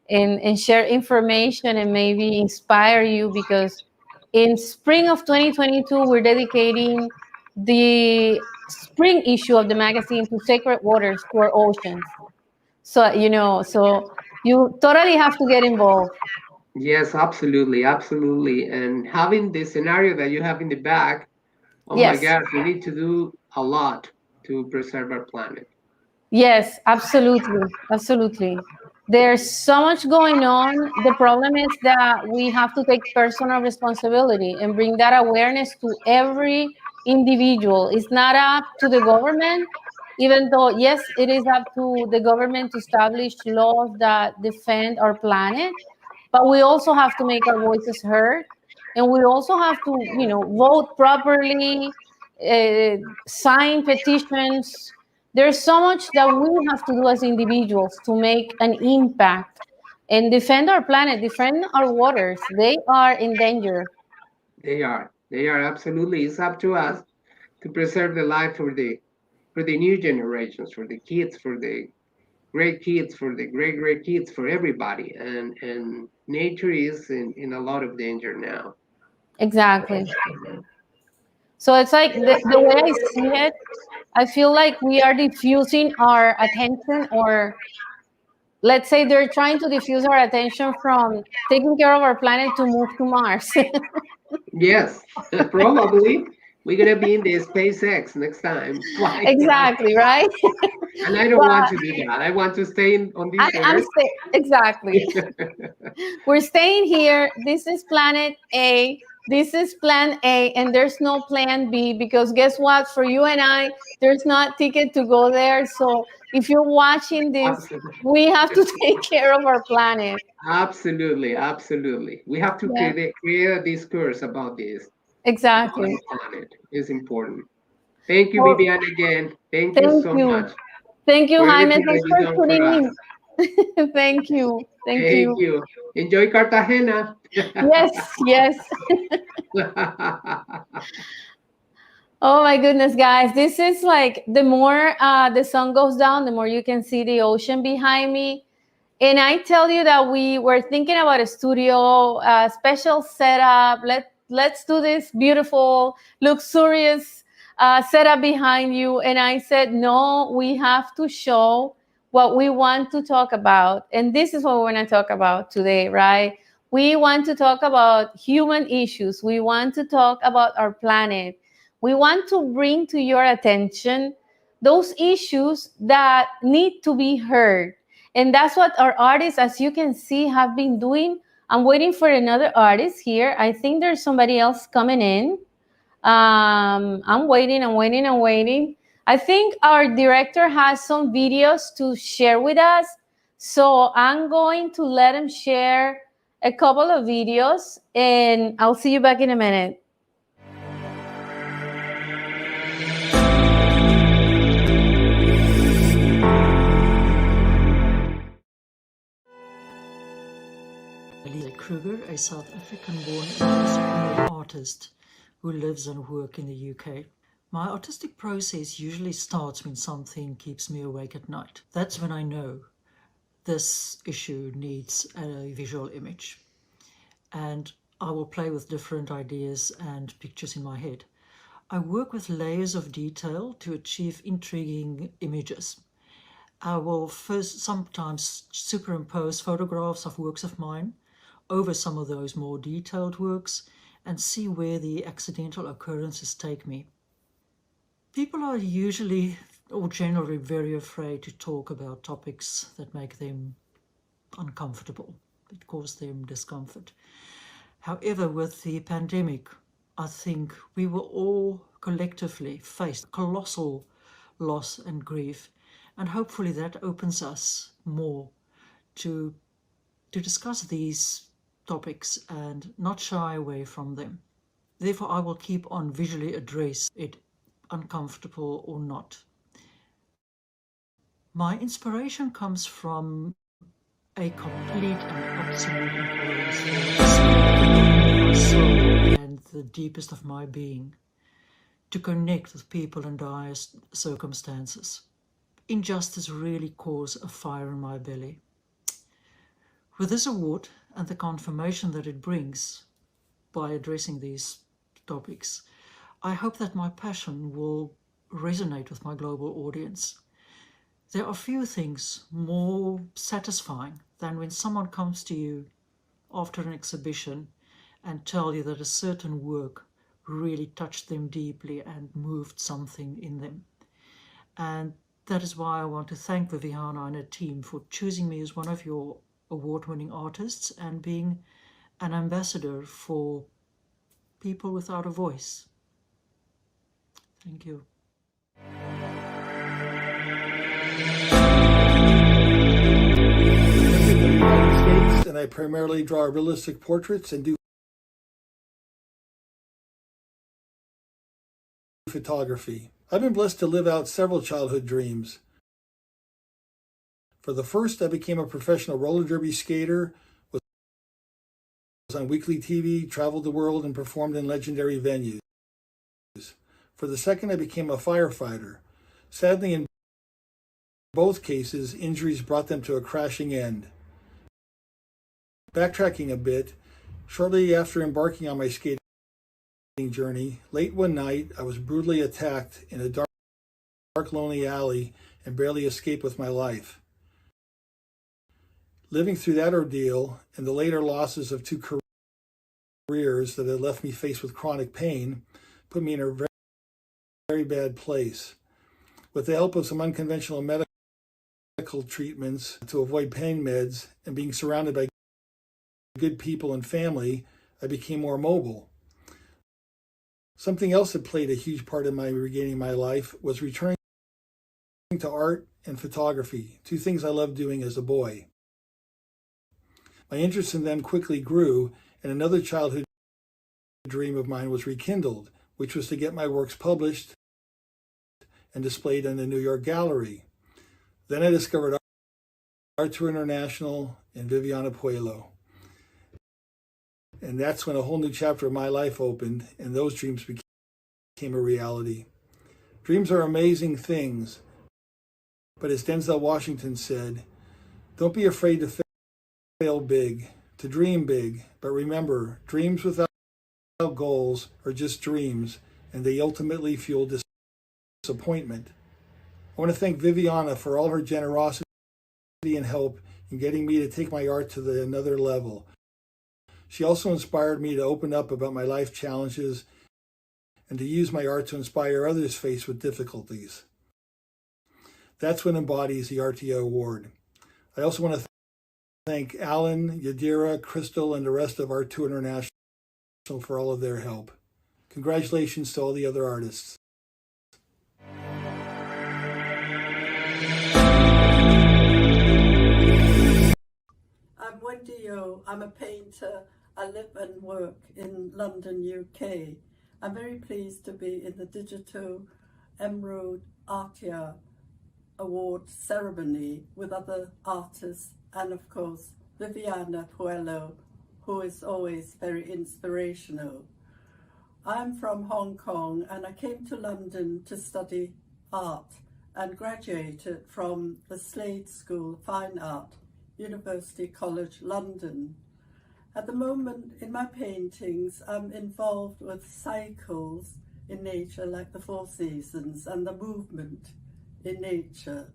S1: and share information and maybe inspire you, because in spring of 2022 we're dedicating the spring issue of the magazine to sacred waters, to our oceans. So so you totally have to get involved.
S6: Yes, absolutely, absolutely. And having the scenario that you have in the back, oh my
S1: Yes.
S6: gosh, we need to do a lot to preserve our planet.
S1: Yes, absolutely. Absolutely. There's so much going on. The problem is that we have to take personal responsibility and bring that awareness to every individual. It's not up to the government, even though, yes, it is up to the government to establish laws that defend our planet, but we also have to make our voices heard, and we also have to, vote properly, sign petitions. There's so much that we have to do as individuals to make an impact and defend our planet, defend our waters. They are in danger.
S6: They are. They are absolutely. It's up to us to preserve the life for the new generations, for the kids, for the great kids, for the great kids, for everybody. And nature is in a lot of danger now.
S1: Exactly. So it's like the way I see it, I feel like we are diffusing our attention, or let's say they're trying to diffuse our attention from taking care of our planet to move to Mars.
S6: Yes, probably. We're gonna be in the SpaceX next time.
S1: Exactly, right?
S6: And I don't want to do that. I want to stay on this earth.
S1: Exactly. We're staying here. This is planet A. This is plan A, and there's no plan B, because guess what? For you and I, there's not ticket to go there. So if you're watching this, we have to take care of our planet.
S6: Absolutely, absolutely. We have to create a discourse about this.
S1: Exactly.
S6: Planet is important. Thank you, Viviana, again. Thank you so much.
S1: Thank you, Jaime. Thanks for
S6: for
S1: tuning
S6: us.
S1: in. Thank you. Thank you.
S6: Enjoy Cartagena.
S1: Yes, yes. Oh my goodness, guys. This is like, the more the sun goes down, the more you can see the ocean behind me. And I tell you that we were thinking about a studio, special setup. Let's do this beautiful, luxurious setup behind you. And I said, no, we have to show what we want to talk about. And this is what we want to talk about today, right? We want to talk about human issues. We want to talk about our planet. We want to bring to your attention those issues that need to be heard. And that's what our artists, as you can see, have been doing. I'm waiting for another artist here. I think there's somebody else coming in. I'm waiting. I think our director has some videos to share with us. So I'm going to let him share a couple of videos, and I'll see you back in a minute.
S7: Kruger, a South African-born entrepreneurial artist who lives and works in the UK. My artistic process usually starts when something keeps me awake at night. That's when I know this issue needs a visual image. And I will play with different ideas and pictures in my head. I work with layers of detail to achieve intriguing images. I will first sometimes superimpose photographs of works of mine over some of those more detailed works and see where the accidental occurrences take me. People are usually or generally very afraid to talk about topics that make them uncomfortable, that cause them discomfort. However, with the pandemic, I think we will all collectively face colossal loss and grief, and hopefully that opens us more to discuss these topics and not shy away from them. Therefore, I will keep on visually address it, uncomfortable or not. My inspiration comes from a complete and absolute intolerance for my soul and the deepest of my being, to connect with people in dire circumstances. Injustice really causes a fire in my belly. With this award and the confirmation that it brings by addressing these topics, I hope that my passion will resonate with my global audience. There are few things more satisfying than when someone comes to you after an exhibition and tell you that a certain work really touched them deeply and moved something in them. And that is why I want to thank Viviana and her team for choosing me as one of your award-winning artists and being an ambassador for people without a voice. Thank you.
S10: In the United States, and I primarily draw realistic portraits and do photography. I've been blessed to live out several childhood dreams. For the first, I became a professional roller derby skater, was on weekly TV, traveled the world, and performed in legendary venues. For the second, I became a firefighter. Sadly, in both cases, injuries brought them to a crashing end. Backtracking a bit, shortly after embarking on my skating journey, late one night, I was brutally attacked in a dark, lonely alley and barely escaped with my life.
S8: Living through that ordeal and the later losses of 2 careers that had left me faced with chronic pain put me in a very, very bad place. With the help of some unconventional medical treatments to avoid pain meds and being surrounded by good people and family, I became more mobile. Something else that played a huge part in my regaining my life was returning to art and photography, 2 things I loved doing as a boy. My interest in them quickly grew, and another childhood dream of mine was rekindled, which was to get my works published and displayed in the New York Gallery. Then I discovered ArtTour International and Viviana Puello. And that's when a whole new chapter of my life opened, and those dreams became a reality. Dreams are amazing things, but as Denzel Washington said, don't be afraid to fail big, to dream big, but remember, dreams without goals are just dreams, and they ultimately fuel disappointment. I want to thank Viviana for all her generosity and help in getting me to take my art to another level. She also inspired me to open up about my life challenges and to use my art to inspire others faced with difficulties. That's what embodies the ARTYA Award. I also want to thank Alan, Yadira, Crystal, and the rest of ArtTour International for all of their help. Congratulations to all the other artists.
S22: I'm Wendy Yo. I'm a painter. I live and work in London, UK. I'm very pleased to be in the digital Emerald ARTYA Award Ceremony with other artists and, of course, Viviana Puello, who is always very inspirational. I'm from Hong Kong and I came to London to study art and graduated from the Slade School of Fine Art, University College London. At the moment in my paintings, I'm involved with cycles in nature like the 4 seasons and the movement in nature.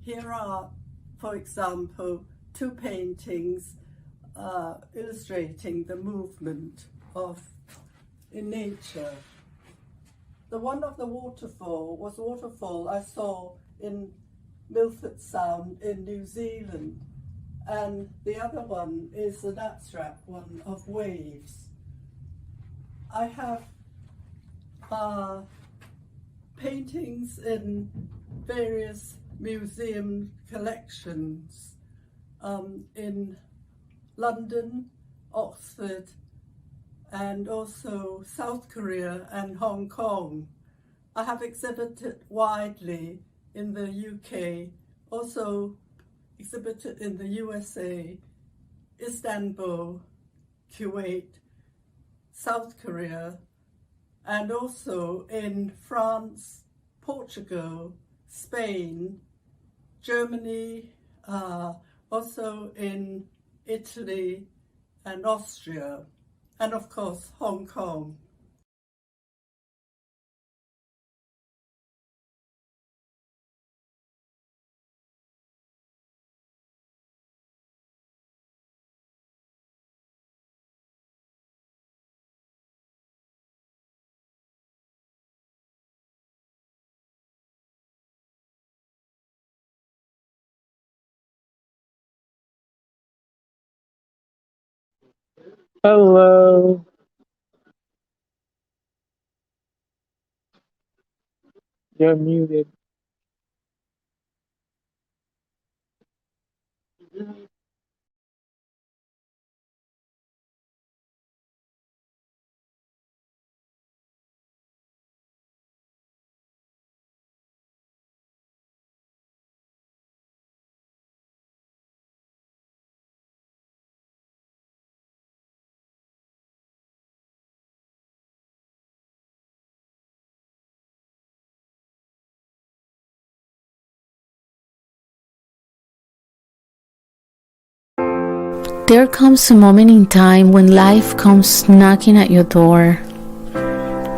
S22: Here are, for example, 2 paintings illustrating the movement in nature. The one of the waterfall was a waterfall I saw in Milford Sound in New Zealand, and the other one is an abstract one of waves. I have paintings in various museum collections in London, Oxford, and also South Korea and Hong Kong. I have exhibited widely in the UK, also exhibited in the USA, Istanbul, Kuwait, South Korea, and also in France, Portugal, Spain, Germany, also in Italy and Austria, and of course Hong Kong.
S23: Hello. You're muted.
S24: There comes a moment in time when life comes knocking at your door.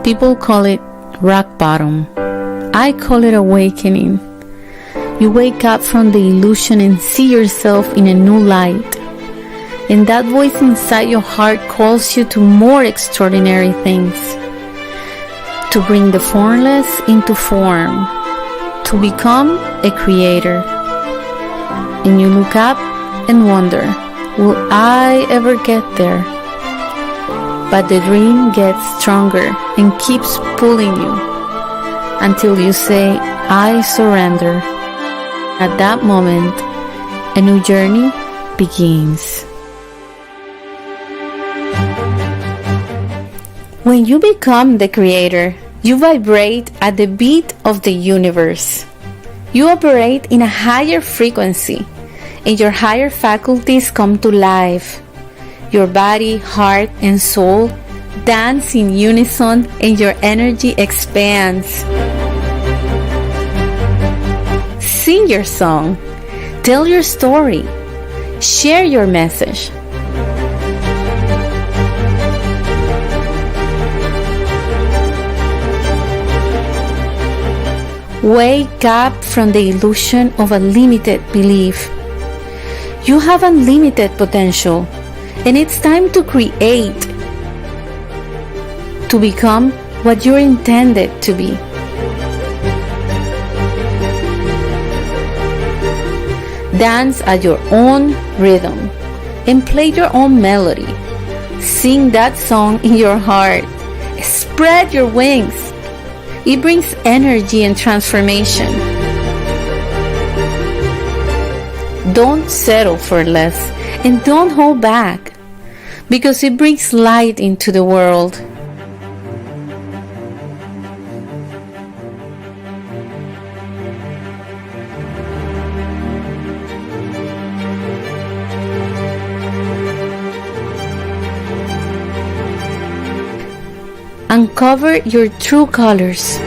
S24: People call it rock bottom. I call it awakening. You wake up from the illusion and see yourself in a new light. And that voice inside your heart calls you to more extraordinary things. To bring the formless into form. To become a creator. And you look up and wonder, will I ever get there? But the dream gets stronger and keeps pulling you until you say, I surrender. At that moment, a new journey begins. When you become the creator, you vibrate at the beat of the universe. You operate in a higher frequency, and your higher faculties come to life. Your body, heart, and soul dance in unison, and your energy expands. Sing your song. Tell your story. Share your message. Wake up from the illusion of a limited belief. You have unlimited potential, and it's time to create, to become what you're intended to be. Dance at your own rhythm and play your own melody. Sing that song in your heart. Spread your wings. It brings energy and transformation. Don't settle for less and don't hold back, because it brings light into the world. Uncover your true colors.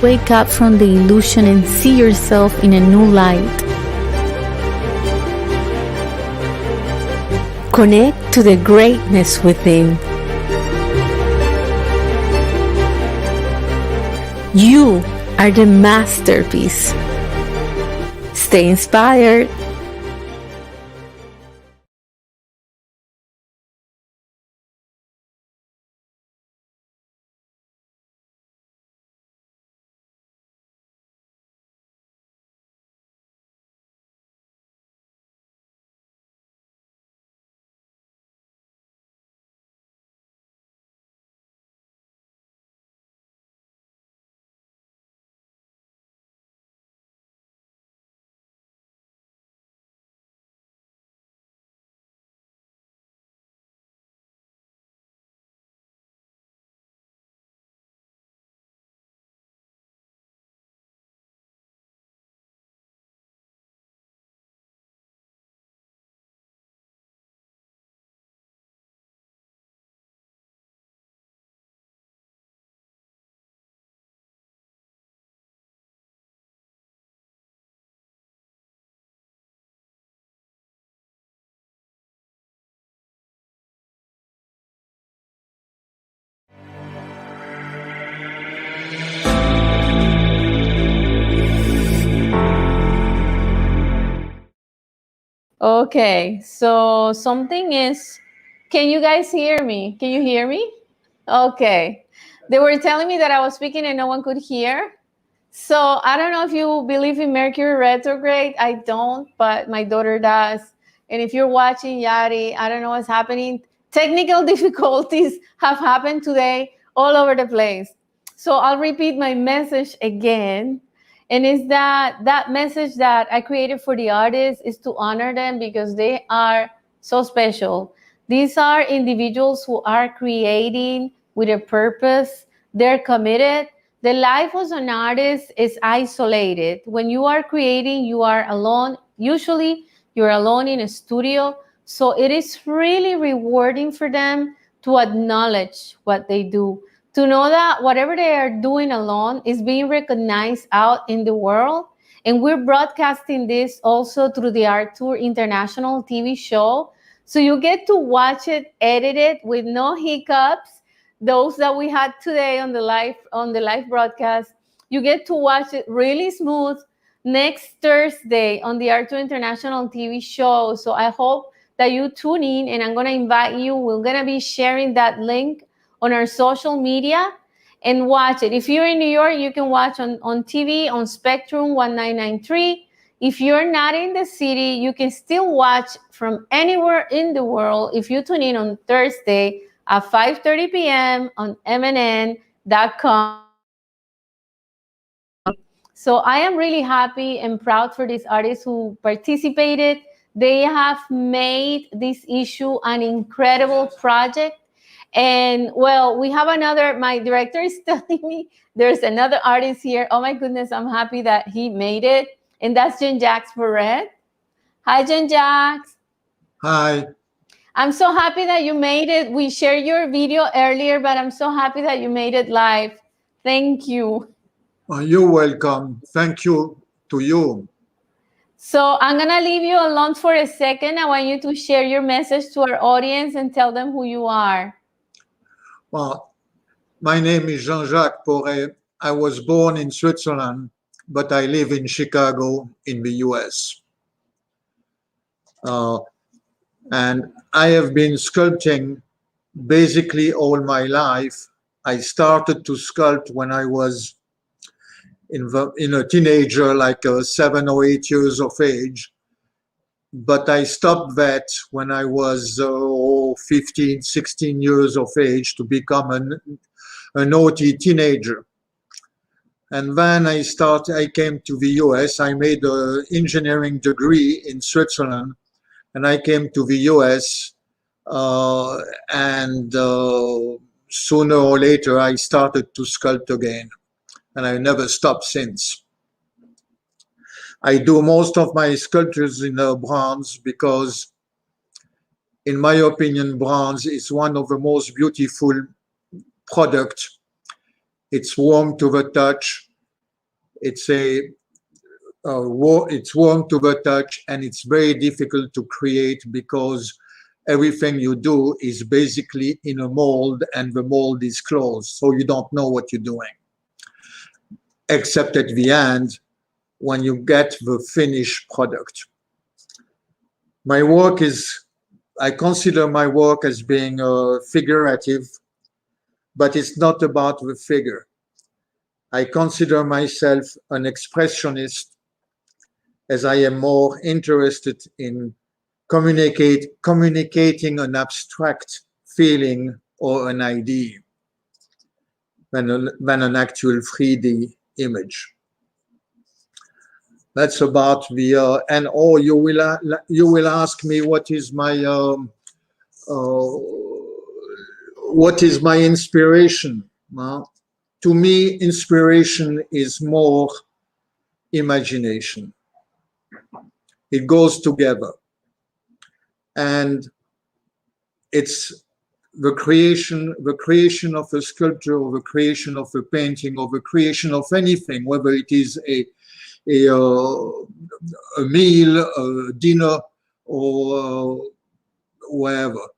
S24: Wake up from the illusion and see yourself in a new light. Connect to the greatness within. You are the masterpiece. Stay inspired.
S1: Okay, so something is, can you guys hear me? Can you hear me? Okay. They were telling me that I was speaking and no one could hear. So I don't know if you believe in Mercury retrograde. I don't, but my daughter does. And if you're watching Yari, I don't know what's happening. Technical difficulties have happened today all over the place. So I'll repeat my message again. And it's that message that I created for the artists is to honor them because they are so special. These are individuals who are creating with a purpose. They're committed. The life of an artist is isolated. When you are creating, you are alone. Usually, you're alone in a studio. So it is really rewarding for them to acknowledge what they do, to know that whatever they are doing alone is being recognized out in the world. And we're broadcasting this also through the ArtTour International TV show. So you get to watch it edited with no hiccups. those that we had today on the live broadcast, you get to watch it really smooth next Thursday on the ArtTour International TV show. So I hope that you tune in, and I'm going to invite you. We're going to be sharing that link on our social media and watch it. If you're in New York, you can watch on TV on Spectrum 1993. If you're not in the city, you can still watch from anywhere in the world if you tune in on Thursday at 5:30 p.m. on mnn.com. So I am really happy and proud for these artists who participated. They have made this issue an incredible project. And well, we have another, my director is telling me there's another artist here. Oh my goodness, I'm happy that he made it. And that's Jean-Jacques. Hi, Jean-Jacques.
S3: Hi.
S1: I'm so happy that you made it. We shared your video earlier, but I'm so happy that you made it live. Thank you.
S3: You're welcome. Thank you to you.
S1: So I'm going to leave you alone for a second. I want you to share your message to our audience and tell them who you are.
S3: Well, my name is Jean-Jacques Porret. I was born in Switzerland, but I live in Chicago in the US. And I have been sculpting basically all my life. I started to sculpt when I was in a teenager, like 7 or 8 years of age. But I stopped that when I was 15, 16 years of age to become a naughty teenager. And then I came to the US. I made an engineering degree in Switzerland, and I came to the US. Sooner or later, I started to sculpt again, and I never stopped since. I do most of my sculptures in bronze because, in my opinion, bronze is one of the most beautiful products. It's warm to the touch. It's warm to the touch, and it's very difficult to create because everything you do is basically in a mold, and the mold is closed, so you don't know what you're doing. Except at the end, when you get the finished product. My work I consider my work as being figurative, but it's not about the figure. I consider myself an expressionist, as I am more interested in communicating an abstract feeling or an idea than an actual 3D image. That's about the and you will ask me what is my inspiration. To me, inspiration is more imagination. It goes together, and it's the creation of a sculpture, or the creation of a painting, or the creation of anything, whether it is a meal, a dinner, or wherever.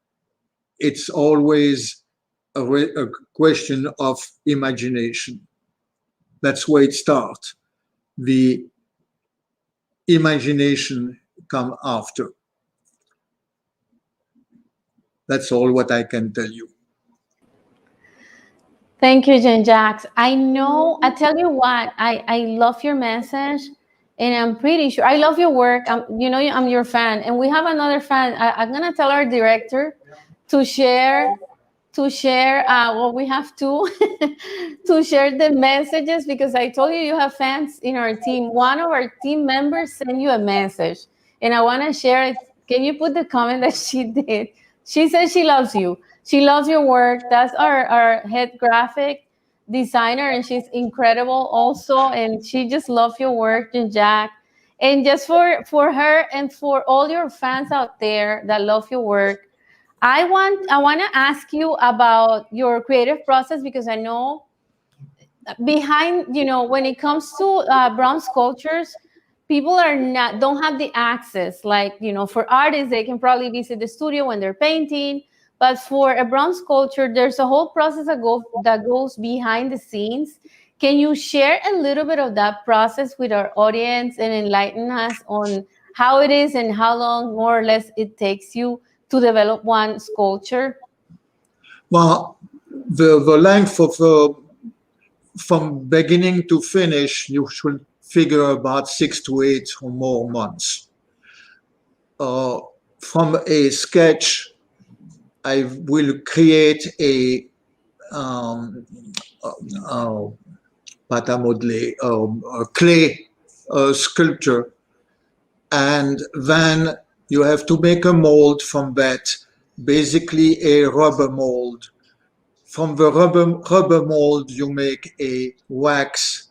S3: It's always a question of imagination. That's where it starts. The imagination comes after. That's all what I can tell you.
S1: Thank you, Jean-Jacques. I tell you what, I love your message, and I'm pretty sure, I love your work. I'm your fan, and we have another fan. I'm gonna tell our director to share well, we have to share the messages, because I told you have fans in our team. One of our team members sent you a message, and I wanna share it. Can you put the comment that she did? She says she loves you. She loves your work. That's our head graphic designer, and she's incredible also. And she just loves your work, Jean-Jacques. And just for her and for all your fans out there that love your work, I want to ask you about your creative process, because I know behind, when it comes to bronze sculptures, people don't have the access. Like, for artists, they can probably visit the studio when they're painting. But for a bronze sculpture, there's a whole process that goes behind the scenes. Can you share a little bit of that process with our audience and enlighten us on how it is and how long, more or less, it takes you to develop one sculpture?
S3: Well, the length of from beginning to finish, you should figure about 6 to 8 or more months. From a sketch, I will create a pâte à modeler, a clay sculpture, and then you have to make a mold from that, basically a rubber mold. From the rubber mold, you make a wax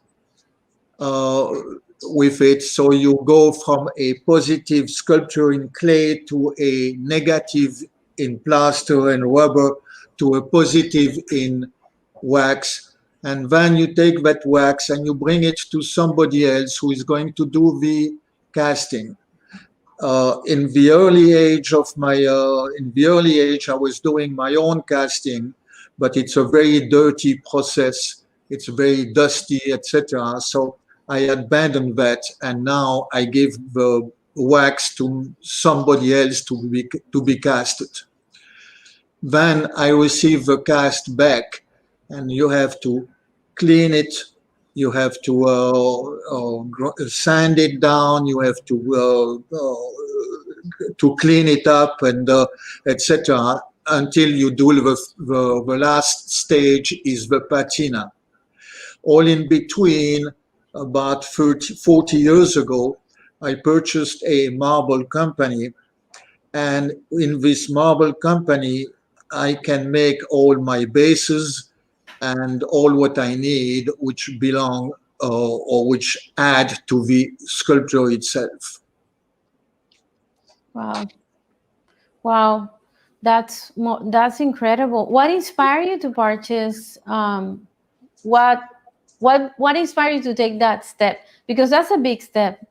S3: with it. So you go from a positive sculpture in clay to a negative in plaster and rubber to a positive in wax. And then you take that wax and you bring it to somebody else who is going to do the casting. In the early age, I was doing my own casting, but it's a very dirty process. It's very dusty, etc. So I abandoned that, and now I give the wax to somebody else to be casted. Then I receive the cast back, and you have to clean it. You have to sand it down. You have to clean it up, and etc. Until you do the last stage is the patina. All in between, about 40 years ago, I purchased a marble company, and in this marble company, I can make all my bases and all what I need, which belong or which add to the sculpture itself.
S1: Wow. Wow. That's incredible. What inspired you to purchase? What inspired you to take that step? Because that's a big step,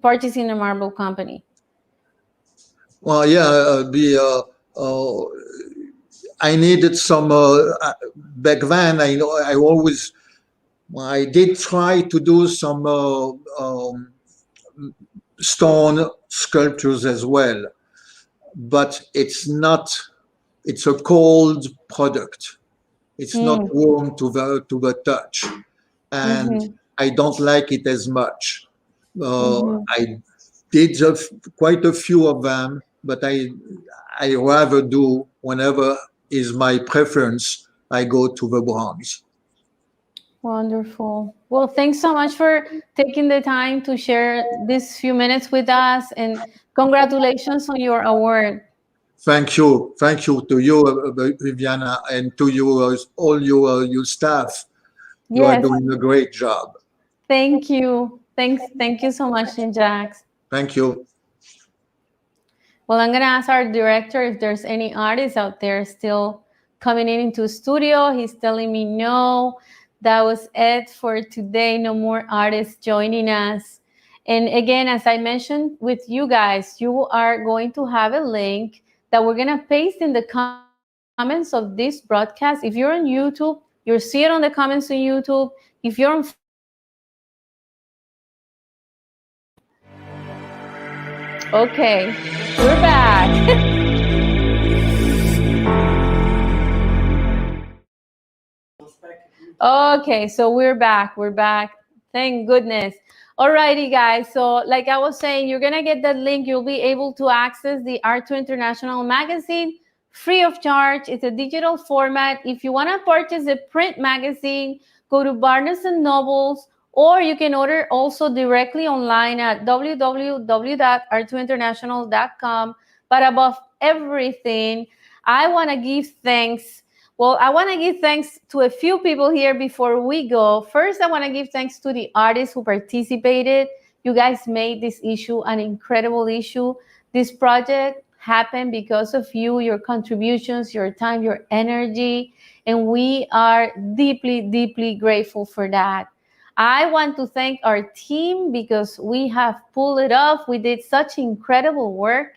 S1: purchasing a marble company.
S3: Well, yeah, I needed some. Back then, I did try to do some stone sculptures as well, but it's a cold product. It's not warm to the touch, and I don't like it as much. I did quite a few of them, but I rather do, whenever is my preference, I go to the bronze.
S1: Wonderful. Well, thanks so much for taking the time to share these few minutes with us, and congratulations on your award.
S3: Thank you to you, Viviana, and to you, all your staff. You are doing a great job.
S1: Thank you. Thank you so much, Jean-Jacques.
S3: Thank you.
S1: Well, I'm going to ask our director if there's any artists out there still coming into the studio. He's telling me no. That was it for today. No more artists joining us. And again, as I mentioned with you guys, you are going to have a link that we're going to paste in the comments of this broadcast. If you're on YouTube, you'll see it on the comments on YouTube. If you're on Okay, we're back. Okay, so we're back. Thank goodness. Alrighty, guys. So like I was saying, you're going to get that link. You'll be able to access the ArtTour International magazine free of charge. It's a digital format. If you want to purchase a print magazine, go to Barnes & Nobles, or you can order also directly online at www.artourinternational.com. But above everything, I want to give thanks. Well, I want to give thanks to a few people here before we go. First, I want to give thanks to the artists who participated. You guys made this issue an incredible issue. This project happened because of you, your contributions, your time, your energy, and we are deeply, deeply grateful for that. I want to thank our team because we have pulled it off. We did such incredible work.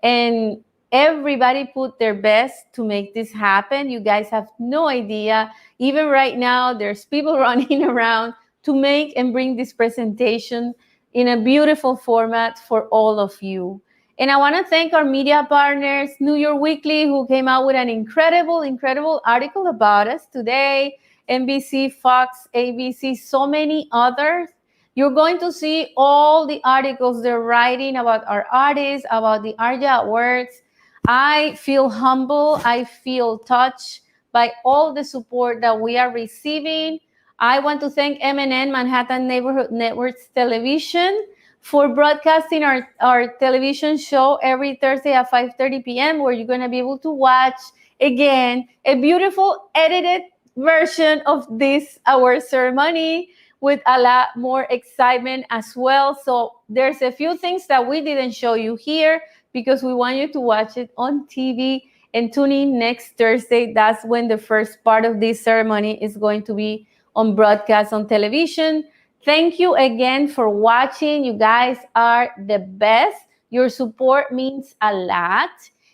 S1: And Everybody put their best to make this happen. You guys have no idea. Even right now, there's people running around to make and bring this presentation in a beautiful format for all of you. And I want to thank our media partners, New York Weekly, who came out with an incredible article about us today, NBC, Fox, ABC, so many others. You're going to see all the articles they're writing about our artists, about the ARTYA Awards. I feel humble. I feel touched by all the support that we are receiving. I want to thank MNN, Manhattan Neighborhood Networks Television, for broadcasting our television show every Thursday at 5:30 p.m., where you're going to be able to watch, again, a beautiful edited version of this award ceremony with a lot more excitement as well. So there's a few things that we didn't show you here because we want you to watch it on TV and tune in next Thursday. That's when the first part of this ceremony is going to be on broadcast on television. Thank you again for watching. You guys are the best. Your support means a lot.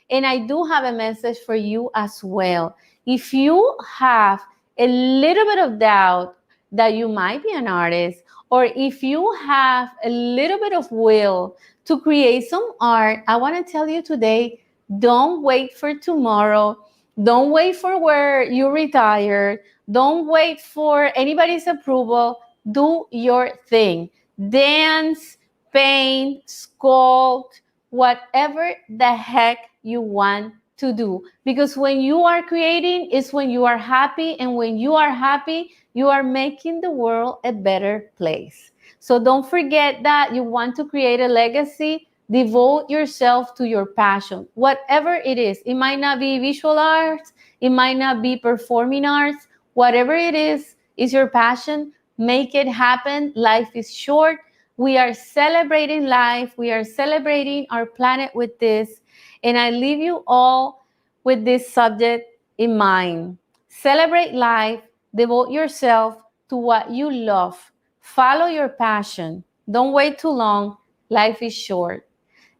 S1: And I do have a message for you as well. If you have a little bit of doubt that you might be an artist, or if you have a little bit of will to create some art, I want to tell you today, don't wait for tomorrow. Don't wait for where you retired. Don't wait for anybody's approval. Do your thing. Dance, paint, sculpt, whatever the heck you want to do. Because when you are creating is when you are happy, and when you are happy, you are making the world a better place. So don't forget that you want to create a legacy. Devote yourself to your passion, whatever it is. It might not be visual arts. It might not be performing arts. Whatever it is your passion. Make it happen. Life is short. We are celebrating life. We are celebrating our planet with this. And I leave you all with this subject in mind. Celebrate life. Devote yourself to what you love. Follow your passion. Don't wait too long. Life is short.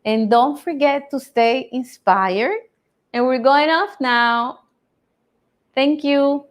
S1: And don't forget to stay inspired. And we're going off now. Thank you.